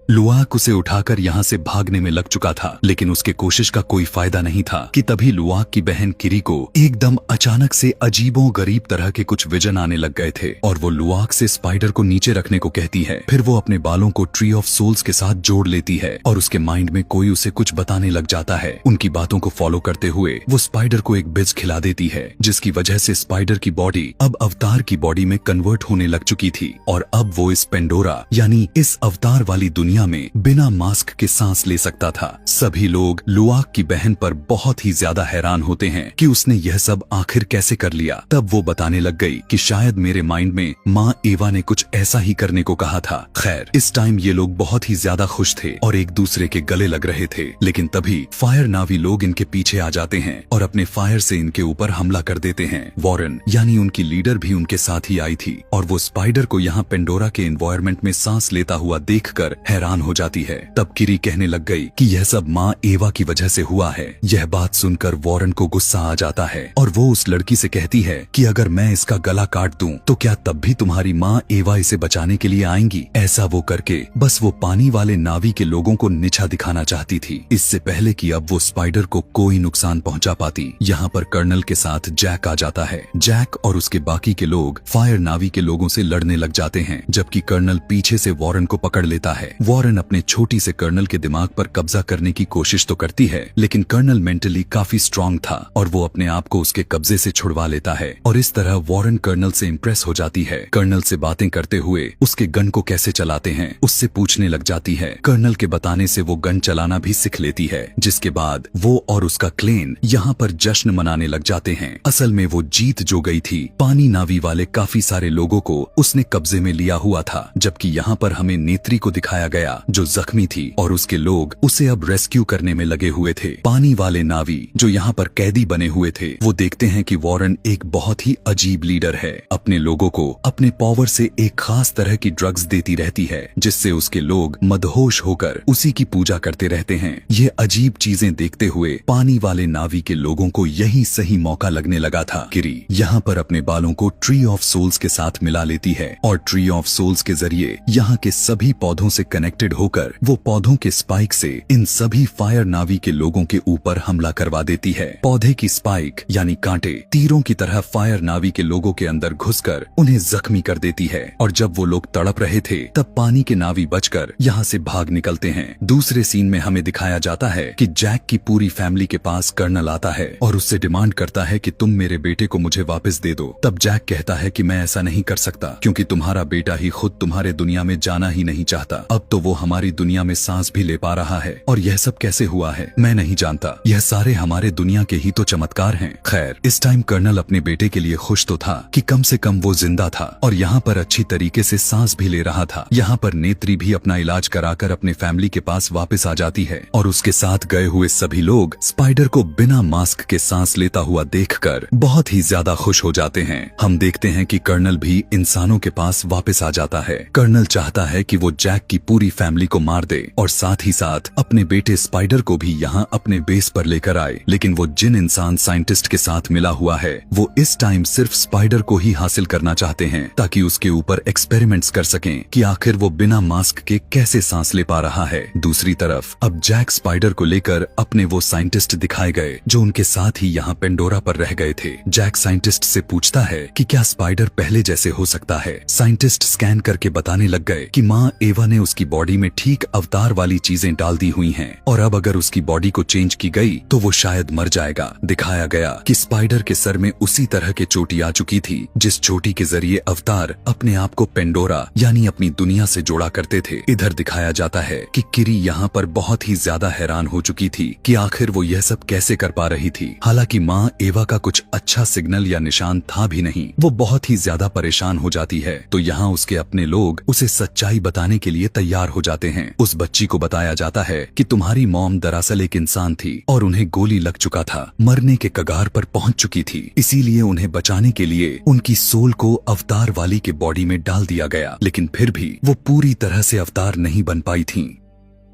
लुआक उसे उठाकर यहाँ से भागने में लग चुका था, लेकिन उसके कोशिश का कोई फायदा नहीं था कि तभी लुआक की बहन किरी को एकदम अचानक से अजीबो गरीब तरह के कुछ विजन आने लग गए थे और वो लुआक से स्पाइडर को नीचे रखने को कहती है। फिर वो अपने बालों को ट्री ऑफ सोल्स के साथ जोड़ लेती है और उसके माइंड में कोई उसे कुछ बताने लग जाता है। उनकी बातों को फॉलो करते हुए वो स्पाइडर को एक बिज खिला देती है, जिसकी वजह से स्पाइडर की बॉडी अब अवतार की बॉडी में कन्वर्ट होने लग चुकी थी और अब वो इस पेंडोरा यानी इस अवतार वाली दुनिया में बिना मास्क के सांस ले सकता था। सभी लोग लुआक की बहन पर बहुत ही ज्यादा हैरान होते हैं कि उसने यह सब आखिर कैसे कर लिया। तब वो बताने लग गई कि शायद मेरे माइंड में माँ एवा ने कुछ ऐसा ही करने को कहा था। खैर, इस टाइम ये लोग बहुत ही ज्यादा खुश थे और एक दूसरे के गले लग रहे थे, लेकिन तभी फायर नावी लोग इनके पीछे आ जाते हैं और अपने फायर से इनके ऊपर हमला कर देते हैं। वॉरेन यानी उनकी लीडर भी उनके साथ ही आई थी और वो स्पाइडर को यहाँ पेंडोरा के एनवायरमेंट में सांस लेता हुआ देखकर हैरान हो जाती है। तब किरी कहने लग गई कि यह सब माँ एवा की वजह से हुआ है। यह बात सुनकर वॉरेन को गुस्सा आ जाता है और वो उस लड़की से कहती है कि अगर मैं इसका गला काट दूं तो क्या तब भी तुम्हारी माँ एवा इसे बचाने के लिए आएंगी। ऐसा वो करके बस वो पानी वाले नावी के लोगों को नीचा दिखाना चाहती थी, इससे पहले कि अब वो स्पाइडर को कोई नुकसान पहुंचा पाती। यहाँ पर कर्नल के साथ जैक आ जाता है। जैक और उसके बाकी के लोग फायर नावी के लोगों से लड़ने लग जाते हैं, जबकि कर्नल पीछे से वॉरेन को पकड़ लेता है। वॉरेन अपने छोटी से कर्नल के दिमाग पर कब्जा करने की कोशिश तो करती है, लेकिन कर्नल मेंटली काफी स्ट्रांग था और वो अपने आप को उसके कब्जे से छुड़वा लेता है और इस तरह वॉरेन कर्नल से इम्प्रेस हो जाती है। कर्नल से बातें करते हुए उसके गन को कैसे चलाते हैं उससे पूछने लग जाती है। कर्नल के बताने से वो गन चलाना भी सीख लेती है, जिसके बाद वो और उसका क्लेन यहाँ पर जश्न मनाने लग जाते हैं। असल में वो जीत जो गई थी, पानी नावी वाले काफी सारे लोगों को उसने कब्जे में लिया हुआ था, जबकि यहाँ पर हमें नेत्री को दिखाया गया जो जख्मी थी और उसके लोग उसे अब रेस्क्यू करने में लगे हुए थे। पानी वाले नावी जो यहाँ पर कैदी बने हुए थे वो देखते हैं कि वॉरेन एक बहुत ही अजीब लीडर है। अपने लोगों को अपने पावर से एक खास तरह की ड्रग्स देती रहती है, जिससे उसके लोग मदहोश होकर उसी की पूजा करते रहते हैं। ये अजीब चीजें देखते हुए पानी वाले नावी के लोगों को यही सही मौका लगने लगा था। किरी यहाँ पर अपने बालों को ट्री ऑफ सोल्स के साथ मिला लेती है और ट्री ऑफ सोल्स के जरिए यहाँ के सभी पौधों से कनेक्टेड होकर वो पौधों के स्पाइक से इन सभी फायर नावी के लोगों के ऊपर हमला करवा देती है। पौधे की स्पाइक यानी कांटे तीरों की तरह फायर नावी के लोगों के अंदर घुसकर उन्हें जख्मी कर देती है और जब वो लोग तड़प रहे थे तब पानी के नावी बचकर यहाँ से भाग निकलते हैं। दूसरे सीन में हमें दिखाया जाता है कि जैक की पूरी फैमिली के पास कर्नल आता है और उससे डिमांड करता है कि तुम मेरे बेटे को मुझे वापस दे दो। तब जैक कहता है कि मैं ऐसा नहीं कर सकता क्योंकि तुम्हारा बेटा ही खुद तुम्हारे दुनिया में जाना ही नहीं चाहता। अब तो वो हमारी दुनिया में सांस भी ले पा रहा है और यह सब कैसे हुआ है मैं नहीं जानता। यह सारे हमारे दुनिया के ही तो चमत्कार हैं। खैर, इस टाइम कर्नल अपने बेटे के लिए खुश तो था कि कम से कम वो जिंदा था और यहाँ पर अच्छी तरीके से सांस भी ले रहा था। यहाँ पर नेत्री भी अपना इलाज कराकर अपने फैमिली के पास वापस आ जाती है और उसके साथ गए हुए सभी लोग स्पाइडर को बिना मास्क के सांस लेता हुआ देखकर बहुत ही ज्यादा खुश हो जाते हैं। हम देखते हैं कि कर्नल भी इंसानों के पास वापस आ जाता है। कर्नल चाहता है कि वो जैक की पूरी फैमिली को मार दे और साथ ही साथ अपने बेटे स्पाइडर को भी यहाँ अपने बेस पर लेकर आए, लेकिन वो जिन इंसान साइंटिस्ट के साथ मिला हुआ है वो इस टाइम सिर्फ स्पाइडर को ही हासिल करना चाहते हैं ताकि उसके ऊपर एक्सपेरिमेंट्स कर सकें कि आखिर वो बिना मास्क के कैसे सांस ले पा रहा है। दूसरी तरफ अब जैक स्पाइडर को लेकर अपने वो साइंटिस्ट दिखाए गए जो उनके साथ ही यहाँ पेंडोरा पर रह गए थे। जैक साइंटिस्ट से पूछता है कि क्या स्पाइडर पहले जैसे हो सकता है। साइंटिस्ट स्कैन करके बताने लग गए कि माँ एवा ने उसकी बॉडी में ठीक अवतार वाली चीजें डाल दी हुई हैं और अब अगर उसकी बॉडी को चेंज की गई तो वो शायद मर जाएगा। दिखाया गया कि स्पाइडर के सर में उसी तरह की चोटी आ चुकी थी जिस चोटी के जरिए अवतार अपने आप को पेंडोरा यानी अपनी दुनिया से जोड़ा करते थे। इधर दिखाया जाता है कि किरी यहाँ पर बहुत ही ज्यादा हैरान हो चुकी थी कि आखिर वो यह सब कैसे कर पा रही थी। हालांकि माँ एवा का कुछ अच्छा सिग्नल या निशान था भी नहीं। वो बहुत ही ज्यादा परेशान हो जाती है तो यहाँ उसके अपने लोग उसे सच्चाई बताने के लिए तैयार हो जाते हैं। उस बच्ची को बताया जाता है कि तुम्हारी मॉम दरअसल एक इंसान थी और उन्हें गोली लग चुका था, मरने के कगार पर पहुंच चुकी थी, इसीलिए उन्हें बचाने के लिए उनकी सोल को अवतार वाली के बॉडी में डाल दिया गया, लेकिन फिर भी वो पूरी तरह से अवतार नहीं बन पाई थी।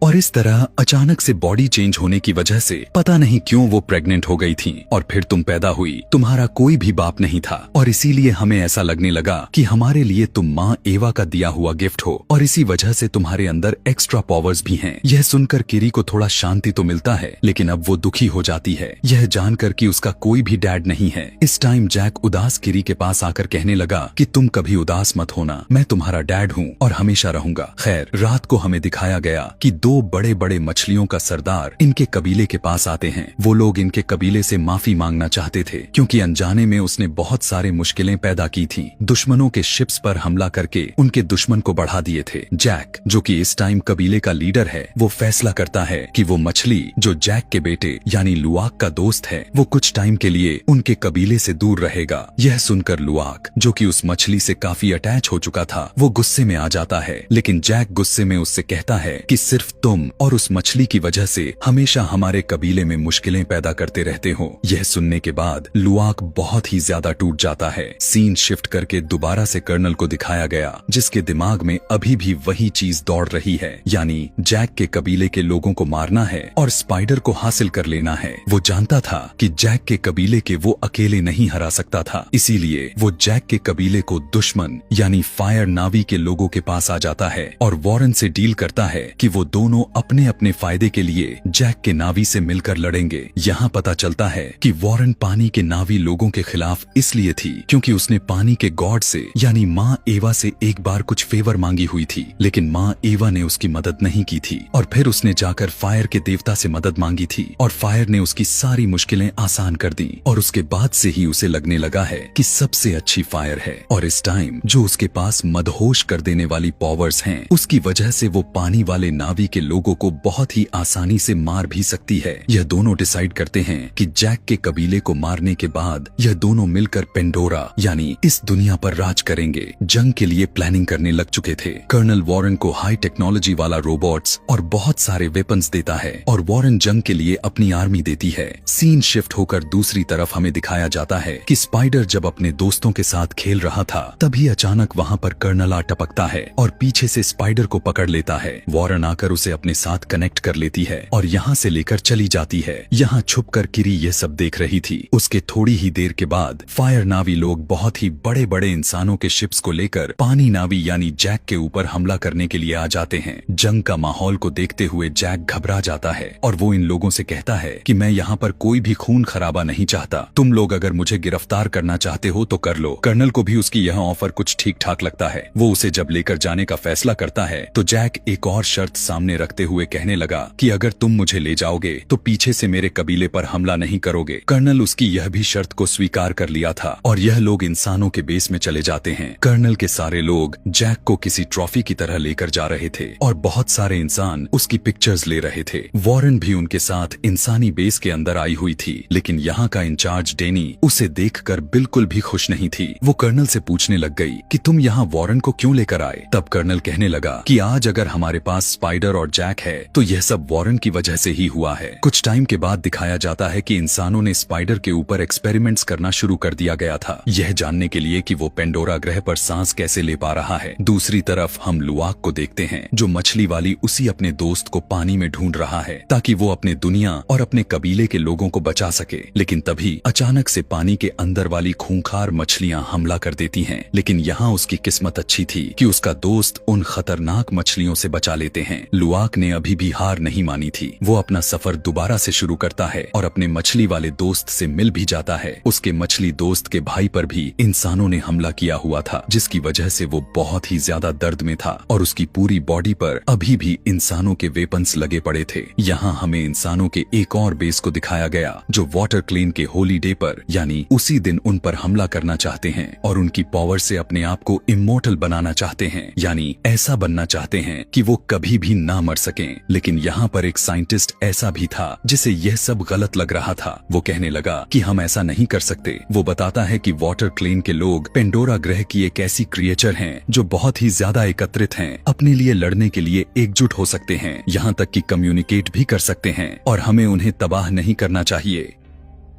और इस तरह अचानक से बॉडी चेंज होने की वजह से पता नहीं क्यों वो प्रेग्नेंट हो गई थी और फिर तुम पैदा हुई। तुम्हारा कोई भी बाप नहीं था और इसीलिए हमें ऐसा लगने लगा कि हमारे लिए तुम माँ एवा का दिया हुआ गिफ्ट हो और इसी वजह से तुम्हारे अंदर एक्स्ट्रा पावर्स भी हैं। यह सुनकर किरी को थोड़ा शांति तो मिलता है, लेकिन अब वो दुखी हो जाती है यह जानकर कि उसका कोई भी डैड नहीं है। इस टाइम जैक उदास किरी के पास आकर कहने लगा कि तुम कभी उदास मत होना, मैं तुम्हारा डैड हूँ और हमेशा रहूंगा। खैर, रात को हमें दिखाया गया कि दो बड़े बड़े मछलियों का सरदार इनके कबीले के पास आते हैं। वो लोग इनके कबीले से माफी मांगना चाहते थे क्योंकि अनजाने में उसने बहुत सारे मुश्किलें पैदा की थी। दुश्मनों के शिप्स पर हमला करके उनके दुश्मन को बढ़ा दिए थे। जैक, जो कि इस टाइम कबीले का लीडर है, वो फैसला करता है कि वो मछली जो जैक के बेटे यानी लुआक का दोस्त है, वो कुछ टाइम के लिए उनके कबीले से दूर रहेगा। यह सुनकर लुआक, जो कि उस मछली से काफी अटैच हो चुका था, वो गुस्से में आ जाता है, लेकिन जैक गुस्से में उससे कहता है कि सिर्फ तुम और उस मछली की वजह से हमेशा हमारे कबीले में मुश्किलें पैदा करते रहते हो। यह सुनने के बाद लुआक बहुत ही ज्यादा टूट जाता है। सीन शिफ्ट करके दोबारा से कर्नल को दिखाया गया जिसके दिमाग में अभी भी वही चीज दौड़ रही है, यानी जैक के कबीले के लोगों को मारना है और स्पाइडर को हासिल कर लेना है। वो जानता था कि जैक के कबीले के वो अकेले नहीं हरा सकता था, इसीलिए वो जैक के कबीले को दुश्मन यानी फायर नावी के लोगों के पास आ जाता है और वॉरेन से डील करता है कि वो दोनों अपने अपने फायदे के लिए जैक के नावी से मिलकर लड़ेंगे। यहाँ पता चलता है कि वॉरेन पानी के नावी लोगों के खिलाफ इसलिए थी क्योंकि उसने पानी के गॉड से यानी माँ एवा से एक बार कुछ फेवर मांगी हुई थी, लेकिन माँ एवा ने उसकी मदद नहीं की थी और फिर उसने जाकर फायर के देवता से मदद मांगी थी और फायर ने उसकी सारी मुश्किलें आसान कर दी और उसके बाद से ही उसे लगने लगा है कि सबसे अच्छी फायर है और इस टाइम जो उसके पास मदहोश कर देने वाली पावर्स हैं, उसकी वजह से वो पानी वाले नावी के लोगों को बहुत ही आसानी से मार भी सकती है। यह दोनों डिसाइड करते हैं कि जैक के कबीले को मारने के बाद यह दोनों मिलकर पेंडोरा यानी इस दुनिया पर राज करेंगे। जंग के लिए प्लानिंग करने लग चुके थे। कर्नल वॉरेन को हाई टेक्नोलॉजी वाला रोबोट्स और बहुत सारे वेपन्स देता है और वॉरेन जंग के लिए अपनी आर्मी देती है। सीन शिफ्ट होकर दूसरी तरफ हमें दिखाया जाता है कि स्पाइडर जब अपने दोस्तों के साथ खेल रहा था तभी अचानक वहाँ पर कर्नल आ टपकता है और पीछे से स्पाइडर को पकड़ लेता है। वॉरेन आकर उसे अपने साथ कनेक्ट कर लेती है और यहाँ से लेकर चली जाती है। यहाँ छुपकर किरी ये सब देख रही थी। उसके थोड़ी ही देर के बाद फायर नावी लोग बहुत ही बड़े बड़े इंसानों के शिप्स को लेकर पानी नावी यानी जैक के ऊपर हमला करने के लिए आ जाते हैं। जंग का माहौल को देखते हुए जैक घबरा जाता है और वो इन लोगों से कहता है कि मैं यहाँ पर कोई भी खून खराबा नहीं चाहता, तुम लोग अगर मुझे गिरफ्तार करना चाहते हो तो कर लो। कर्नल को भी उसकी यह ऑफर कुछ ठीक ठाक लगता है। वो उसे जब लेकर जाने का फैसला करता है तो जैक एक और शर्त सामने रखते हुए कहने लगा कि अगर तुम मुझे ले जाओगे तो पीछे से मेरे कबीले पर हमला नहीं करोगे। कर्नल उसकी यह भी शर्त को स्वीकार कर लिया था और यह लोग इंसानों के बेस में चले जाते हैं। कर्नल के सारे लोग जैक को किसी ट्रॉफी की तरह लेकर जा रहे थे और बहुत सारे इंसान उसकी पिक्चर्स ले रहे थे। वॉरेन भी उनके साथ इंसानी बेस के अंदर आई हुई थी, लेकिन यहाँ का इंचार्ज डेनी उसे देखकर बिल्कुल भी खुश नहीं थी। वो कर्नल से पूछने लग गई कि तुम यहाँ वॉरेन को क्यों लेकर आए। तब कर्नल कहने लगा कि आज अगर हमारे पास स्पाइडर और जैक है तो यह सब वॉरेन की वजह से ही हुआ है। कुछ टाइम के बाद दिखाया जाता है कि इंसानों ने स्पाइडर के ऊपर एक्सपेरिमेंट्स करना शुरू कर दिया गया था, यह जानने के लिए कि वो पेंडोरा ग्रह पर सांस कैसे ले पा रहा है। दूसरी तरफ हम लुआक को देखते हैं जो मछली वाली उसी अपने दोस्त को पानी में ढूंढ रहा है ताकि वो अपने दुनिया और अपने कबीले के लोगों को बचा सके। लेकिन तभी अचानक से पानी के अंदर वाली खूंखार मछलियां हमला कर देती हैं। लेकिन यहाँ उसकी किस्मत अच्छी थी कि उसका दोस्त उन खतरनाक मछलियों से बचा लेते हैं। लुआक लुआक ने अभी भी हार नहीं मानी थी। वो अपना सफर दोबारा से शुरू करता है और अपने मछली वाले दोस्त से मिल भी जाता है। उसके मछली दोस्त के भाई पर भी इंसानों ने हमला किया हुआ था, जिसकी वजह से वो बहुत ही ज्यादा दर्द में था और उसकी पूरी बॉडी पर अभी भी इंसानों के वेपन्स लगे पड़े थे। यहाँ हमें इंसानों के एक और बेस को दिखाया गया जो वाटर क्लेन के होली डे पर यानी उसी दिन उन पर हमला करना चाहते हैं और उनकी पावर से अपने आप को इमोर्टल बनाना चाहते हैं, यानी ऐसा बनना चाहते हैं कि वो कभी भी ना मर सकें। लेकिन यहाँ पर एक साइंटिस्ट ऐसा भी था जिसे यह सब गलत लग रहा था। वो कहने लगा कि हम ऐसा नहीं कर सकते। वो बताता है कि वाटर क्लेन के लोग पेंडोरा ग्रह की एक ऐसी क्रिएचर हैं जो बहुत ही ज्यादा एकत्रित हैं, अपने लिए लड़ने के लिए एकजुट हो सकते हैं, यहाँ तक कि कम्युनिकेट भी कर सकते हैं और हमें उन्हें तबाह नहीं करना चाहिए।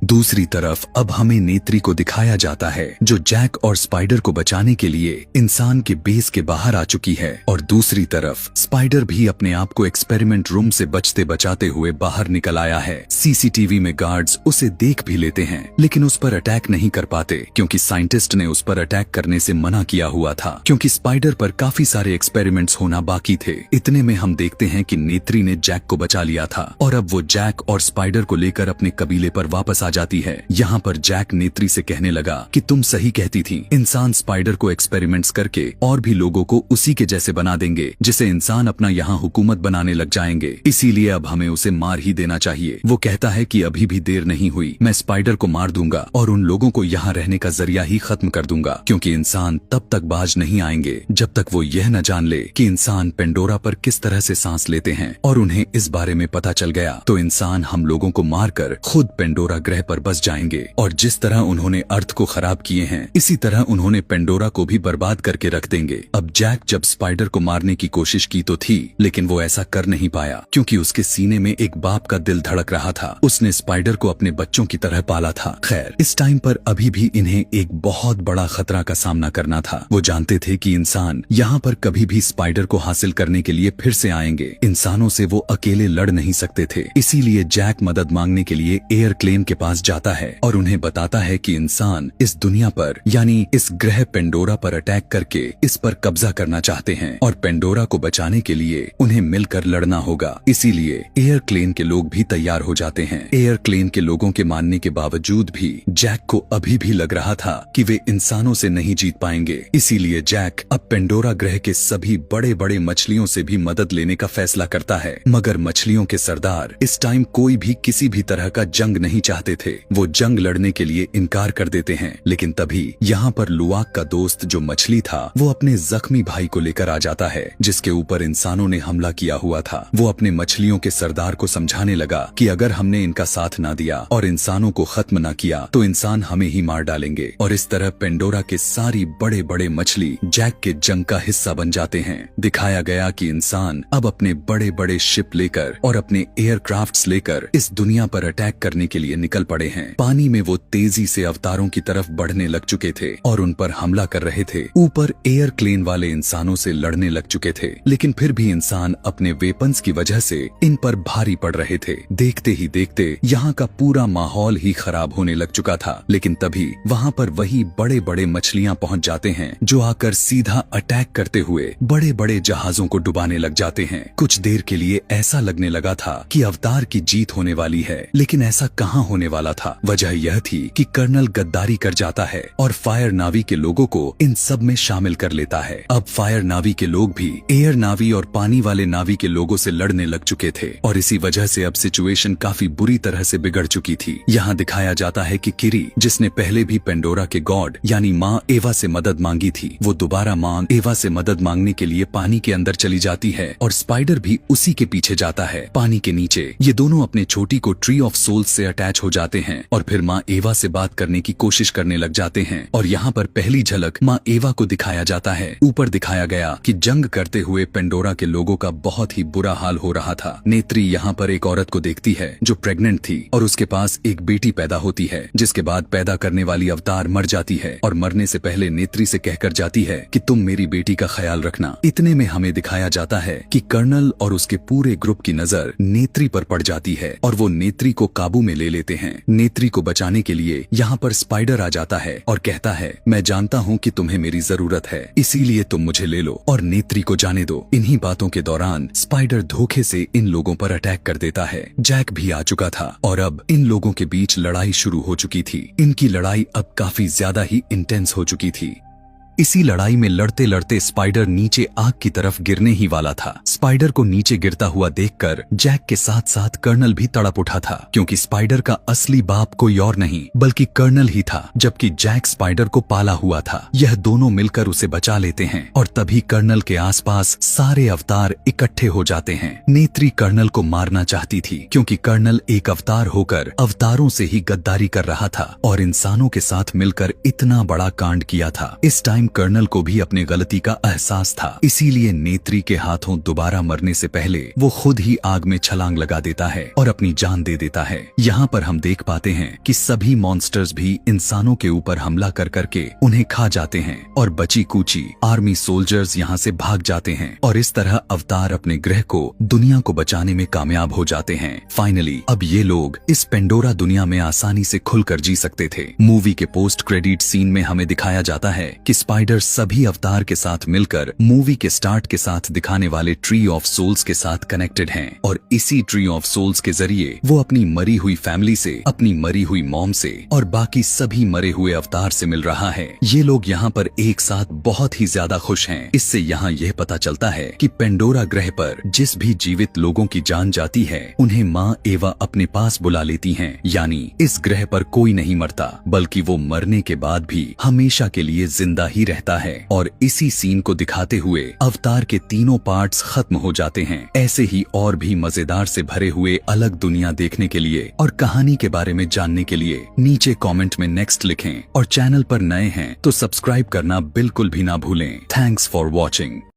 दूसरी तरफ अब हमें नेत्री को दिखाया जाता है जो जैक और स्पाइडर को बचाने के लिए इंसान के बेस के बाहर आ चुकी है और दूसरी तरफ स्पाइडर भी अपने आप को एक्सपेरिमेंट रूम से बचते बचाते हुए बाहर निकल आया है। सीसीटीवी में गार्ड्स उसे देख भी लेते हैं लेकिन उस पर अटैक नहीं कर पाते क्योंकि साइंटिस्ट ने उस पर अटैक करने से मना किया हुआ था, क्योंकि स्पाइडर पर काफी सारे एक्सपेरिमेंट्स होना बाकी थे। इतने में हम देखते हैं कि नेत्री ने जैक को बचा लिया था और अब वो जैक और स्पाइडर को लेकर अपने कबीले पर वापस जाती है। यहाँ पर जैक नेत्री से कहने लगा कि तुम सही कहती थी, इंसान स्पाइडर को एक्सपेरिमेंट्स करके और भी लोगों को उसी के जैसे बना देंगे जिसे इंसान अपना यहाँ हुकूमत बनाने लग जाएंगे, इसीलिए अब हमें उसे मार ही देना चाहिए। वो कहता है कि अभी भी देर नहीं हुई, मैं स्पाइडर को मार दूंगा और उन लोगों को यहाँ रहने का जरिया ही खत्म कर दूंगा, क्योंकि इंसान तब तक बाज नहीं आएंगे जब तक वो यह न जान ले कि इंसान पेंडोरा पर किस तरह से सांस लेते हैं। और उन्हें इस बारे में पता चल गया तो इंसान हम लोगों को मारकर खुद पेंडोरा ग्रह पर बस जाएंगे। और जिस तरह उन्होंने अर्थ को खराब किए हैं इसी तरह उन्होंने पेंडोरा को भी बर्बाद करके रख देंगे। अब जैक जब स्पाइडर को मारने की कोशिश की तो थी लेकिन वो ऐसा कर नहीं पाया क्योंकि उसके सीने में एक बाप का दिल धड़क रहा था। उसने स्पाइडर को अपने बच्चों की तरह पाला था। खैर, इस टाइम पर अभी भी इन्हें एक बहुत बड़ा खतरा का सामना करना था। वो जानते थे कि इंसान यहाँ पर कभी भी स्पाइडर को हासिल करने के लिए फिर से आएंगे। इंसानों से वो अकेले लड़ नहीं सकते थे, इसीलिए जैक मदद मांगने के लिए एयर क्लेन के पास जाता है और उन्हें बताता है कि इंसान इस दुनिया पर यानी इस ग्रह पेंडोरा पर अटैक करके इस पर कब्जा करना चाहते हैं और पेंडोरा को बचाने के लिए उन्हें मिलकर लड़ना होगा। इसीलिए एयर क्लेन के लोग भी तैयार हो जाते हैं। एयर क्लेन के लोगों के मानने के बावजूद भी जैक को अभी भी लग रहा था कि वे इंसानों से नहीं जीत पाएंगे। इसीलिए जैक अब पेंडोरा ग्रह के सभी बड़े बड़े मछलियों से भी मदद लेने का फैसला करता है। मगर मछलियों के सरदार इस टाइम कोई भी किसी भी तरह का जंग नहीं चाहते थे। वो जंग लड़ने के लिए इनकार कर देते हैं। लेकिन तभी यहाँ पर लुआक का दोस्त जो मछली था वो अपने जख्मी भाई को लेकर आ जाता है जिसके ऊपर इंसानों ने हमला किया हुआ था। वो अपने मछलियों के सरदार को समझाने लगा कि अगर हमने इनका साथ ना दिया और इंसानों को खत्म ना किया तो इंसान हमें ही मार डालेंगे। और इस तरह पेंडोरा के सारी बड़े बड़े मछली जैक के जंग का हिस्सा बन जाते हैं। दिखाया गया कि इंसान अब अपने बड़े बड़े शिप लेकर और अपने एयरक्राफ्ट्स लेकर इस दुनिया पर अटैक करने के लिए निकल पड़े हैं। पानी में वो तेजी से अवतारों की तरफ बढ़ने लग चुके थे और उन पर हमला कर रहे थे। ऊपर एयर क्लेन वाले इंसानों से लड़ने लग चुके थे, लेकिन फिर भी इंसान अपने वेपन्स की वजह से इन पर भारी पड़ रहे थे। देखते ही देखते यहाँ का पूरा माहौल ही खराब होने लग चुका था। लेकिन तभी वहाँ पर वही बड़े बड़े मछलियाँ पहुँच जाते हैं जो आकर सीधा अटैक करते हुए बड़े बड़े जहाजों को डुबाने लग जाते हैं। कुछ देर के लिए ऐसा लगने लगा था कि अवतार की जीत होने वाली है, लेकिन ऐसा कहाँ होने वाला था। वजह यह थी कि कर्नल गद्दारी कर जाता है और फायर नावी के लोगों को इन सब में शामिल कर लेता है। अब फायर नावी के लोग भी एयर नावी और पानी वाले नावी के लोगों से लड़ने लग चुके थे और इसी वजह से अब सिचुएशन काफी बुरी तरह से बिगड़ चुकी थी। यहाँ दिखाया जाता है कि किरी, जिसने पहले भी पेंडोरा के गॉड यानी माँ एवा से मदद मांगी थी, वो दोबारा माँ एवा से मदद मांगने के लिए पानी के अंदर चली जाती है और स्पाइडर भी उसी के पीछे जाता है। पानी के नीचे ये दोनों अपने छोटी को ट्री ऑफ सोल्स से अटैच हो जाते हैं और फिर माँ एवा से बात करने की कोशिश करने लग जाते हैं। और यहाँ पर पहली झलक माँ एवा को दिखाया जाता है। ऊपर दिखाया गया कि जंग करते हुए पेंडोरा के लोगों का बहुत ही बुरा हाल हो रहा था। नेत्री यहाँ पर एक औरत को देखती है जो प्रेग्नेंट थी और उसके पास एक बेटी पैदा होती है, जिसके बाद पैदा करने वाली अवतार मर जाती है और मरने से पहले नेत्री से कहकर जाती है कि तुम मेरी बेटी का ख्याल रखना। इतने में हमें दिखाया जाता है कि कर्नल और उसके पूरे ग्रुप की नजर नेत्री पर पड़ जाती है और वो नेत्री को काबू में ले लेते हैं। नेत्री को बचाने के लिए यहाँ पर स्पाइडर आ जाता है और कहता है, मैं जानता हूँ कि तुम्हें मेरी जरूरत है, इसीलिए तुम मुझे ले लो और नेत्री को जाने दो। इन्हीं बातों के दौरान स्पाइडर धोखे से इन लोगों पर अटैक कर देता है। जैक भी आ चुका था और अब इन लोगों के बीच लड़ाई शुरू हो चुकी थी। इनकी लड़ाई अब काफी ज्यादा ही इंटेंस हो चुकी थी। इसी लड़ाई में लड़ते लड़ते स्पाइडर नीचे आग की तरफ गिरने ही वाला था। स्पाइडर को नीचे गिरता हुआ देखकर जैक के साथ साथ कर्नल भी तड़प उठा था, क्योंकि स्पाइडर का असली बाप कोई और नहीं बल्कि कर्नल ही था, जबकि जैक स्पाइडर को पाला हुआ था। यह दोनों मिलकर उसे बचा लेते हैं और तभी कर्नल के आसपास सारे अवतार इकट्ठे हो जाते हैं। नेत्री कर्नल को मारना चाहती थी, क्योंकि कर्नल एक अवतार होकर अवतारों से ही गद्दारी कर रहा था और इंसानों के साथ मिलकर इतना बड़ा कांड किया था। इस टाइम कर्नल को भी अपनी गलती का एहसास था, इसीलिए नेत्री के हाथों दोबारा मरने से पहले वो खुद ही आग में छलांग लगा देता है और अपनी जान दे देता है। यहाँ पर हम देख पाते हैं कि सभी मॉन्स्टर्स भी इंसानों के ऊपर हमला कर करके उन्हें खा जाते हैं और बची कूची आर्मी सोल्जर्स यहाँ से भाग जाते हैं और इस तरह अवतार अपने ग्रह को, दुनिया को बचाने में कामयाब हो जाते हैं। फाइनली अब ये लोग इस पेंडोरा दुनिया में आसानी से खुलकर जी सकते थे। मूवी के पोस्ट क्रेडिट सीन में हमें दिखाया जाता है कि स्पाइडर सभी अवतार के साथ मिलकर मूवी के स्टार्ट के साथ दिखाने वाले ट्री ऑफ सोल्स के साथ कनेक्टेड हैं और इसी ट्री ऑफ सोल्स के जरिए वो अपनी मरी हुई फैमिली से, अपनी मरी हुई मॉम से और बाकी सभी मरे हुए अवतार से मिल रहा है। ये लोग यहाँ पर एक साथ बहुत ही ज्यादा खुश हैं। इससे यहाँ यह पता चलता है कि पेंडोरा ग्रह पर जिस भी जीवित लोगों की जान जाती है उन्हें माँ एवा अपने पास बुला लेती हैं। यानी इस ग्रह पर कोई नहीं मरता, बल्कि वो मरने के बाद भी हमेशा के लिए जिंदा ही रहता है। और इसी सीन को दिखाते हुए अवतार के तीनों पार्ट्स खत्म हो जाते हैं। ऐसे ही और भी मजेदार से भरे हुए अलग दुनिया देखने के लिए और कहानी के बारे में जानने के लिए नीचे कमेंट में नेक्स्ट लिखें और चैनल पर नए हैं तो सब्सक्राइब करना बिल्कुल भी ना भूलें। Thanks for watching.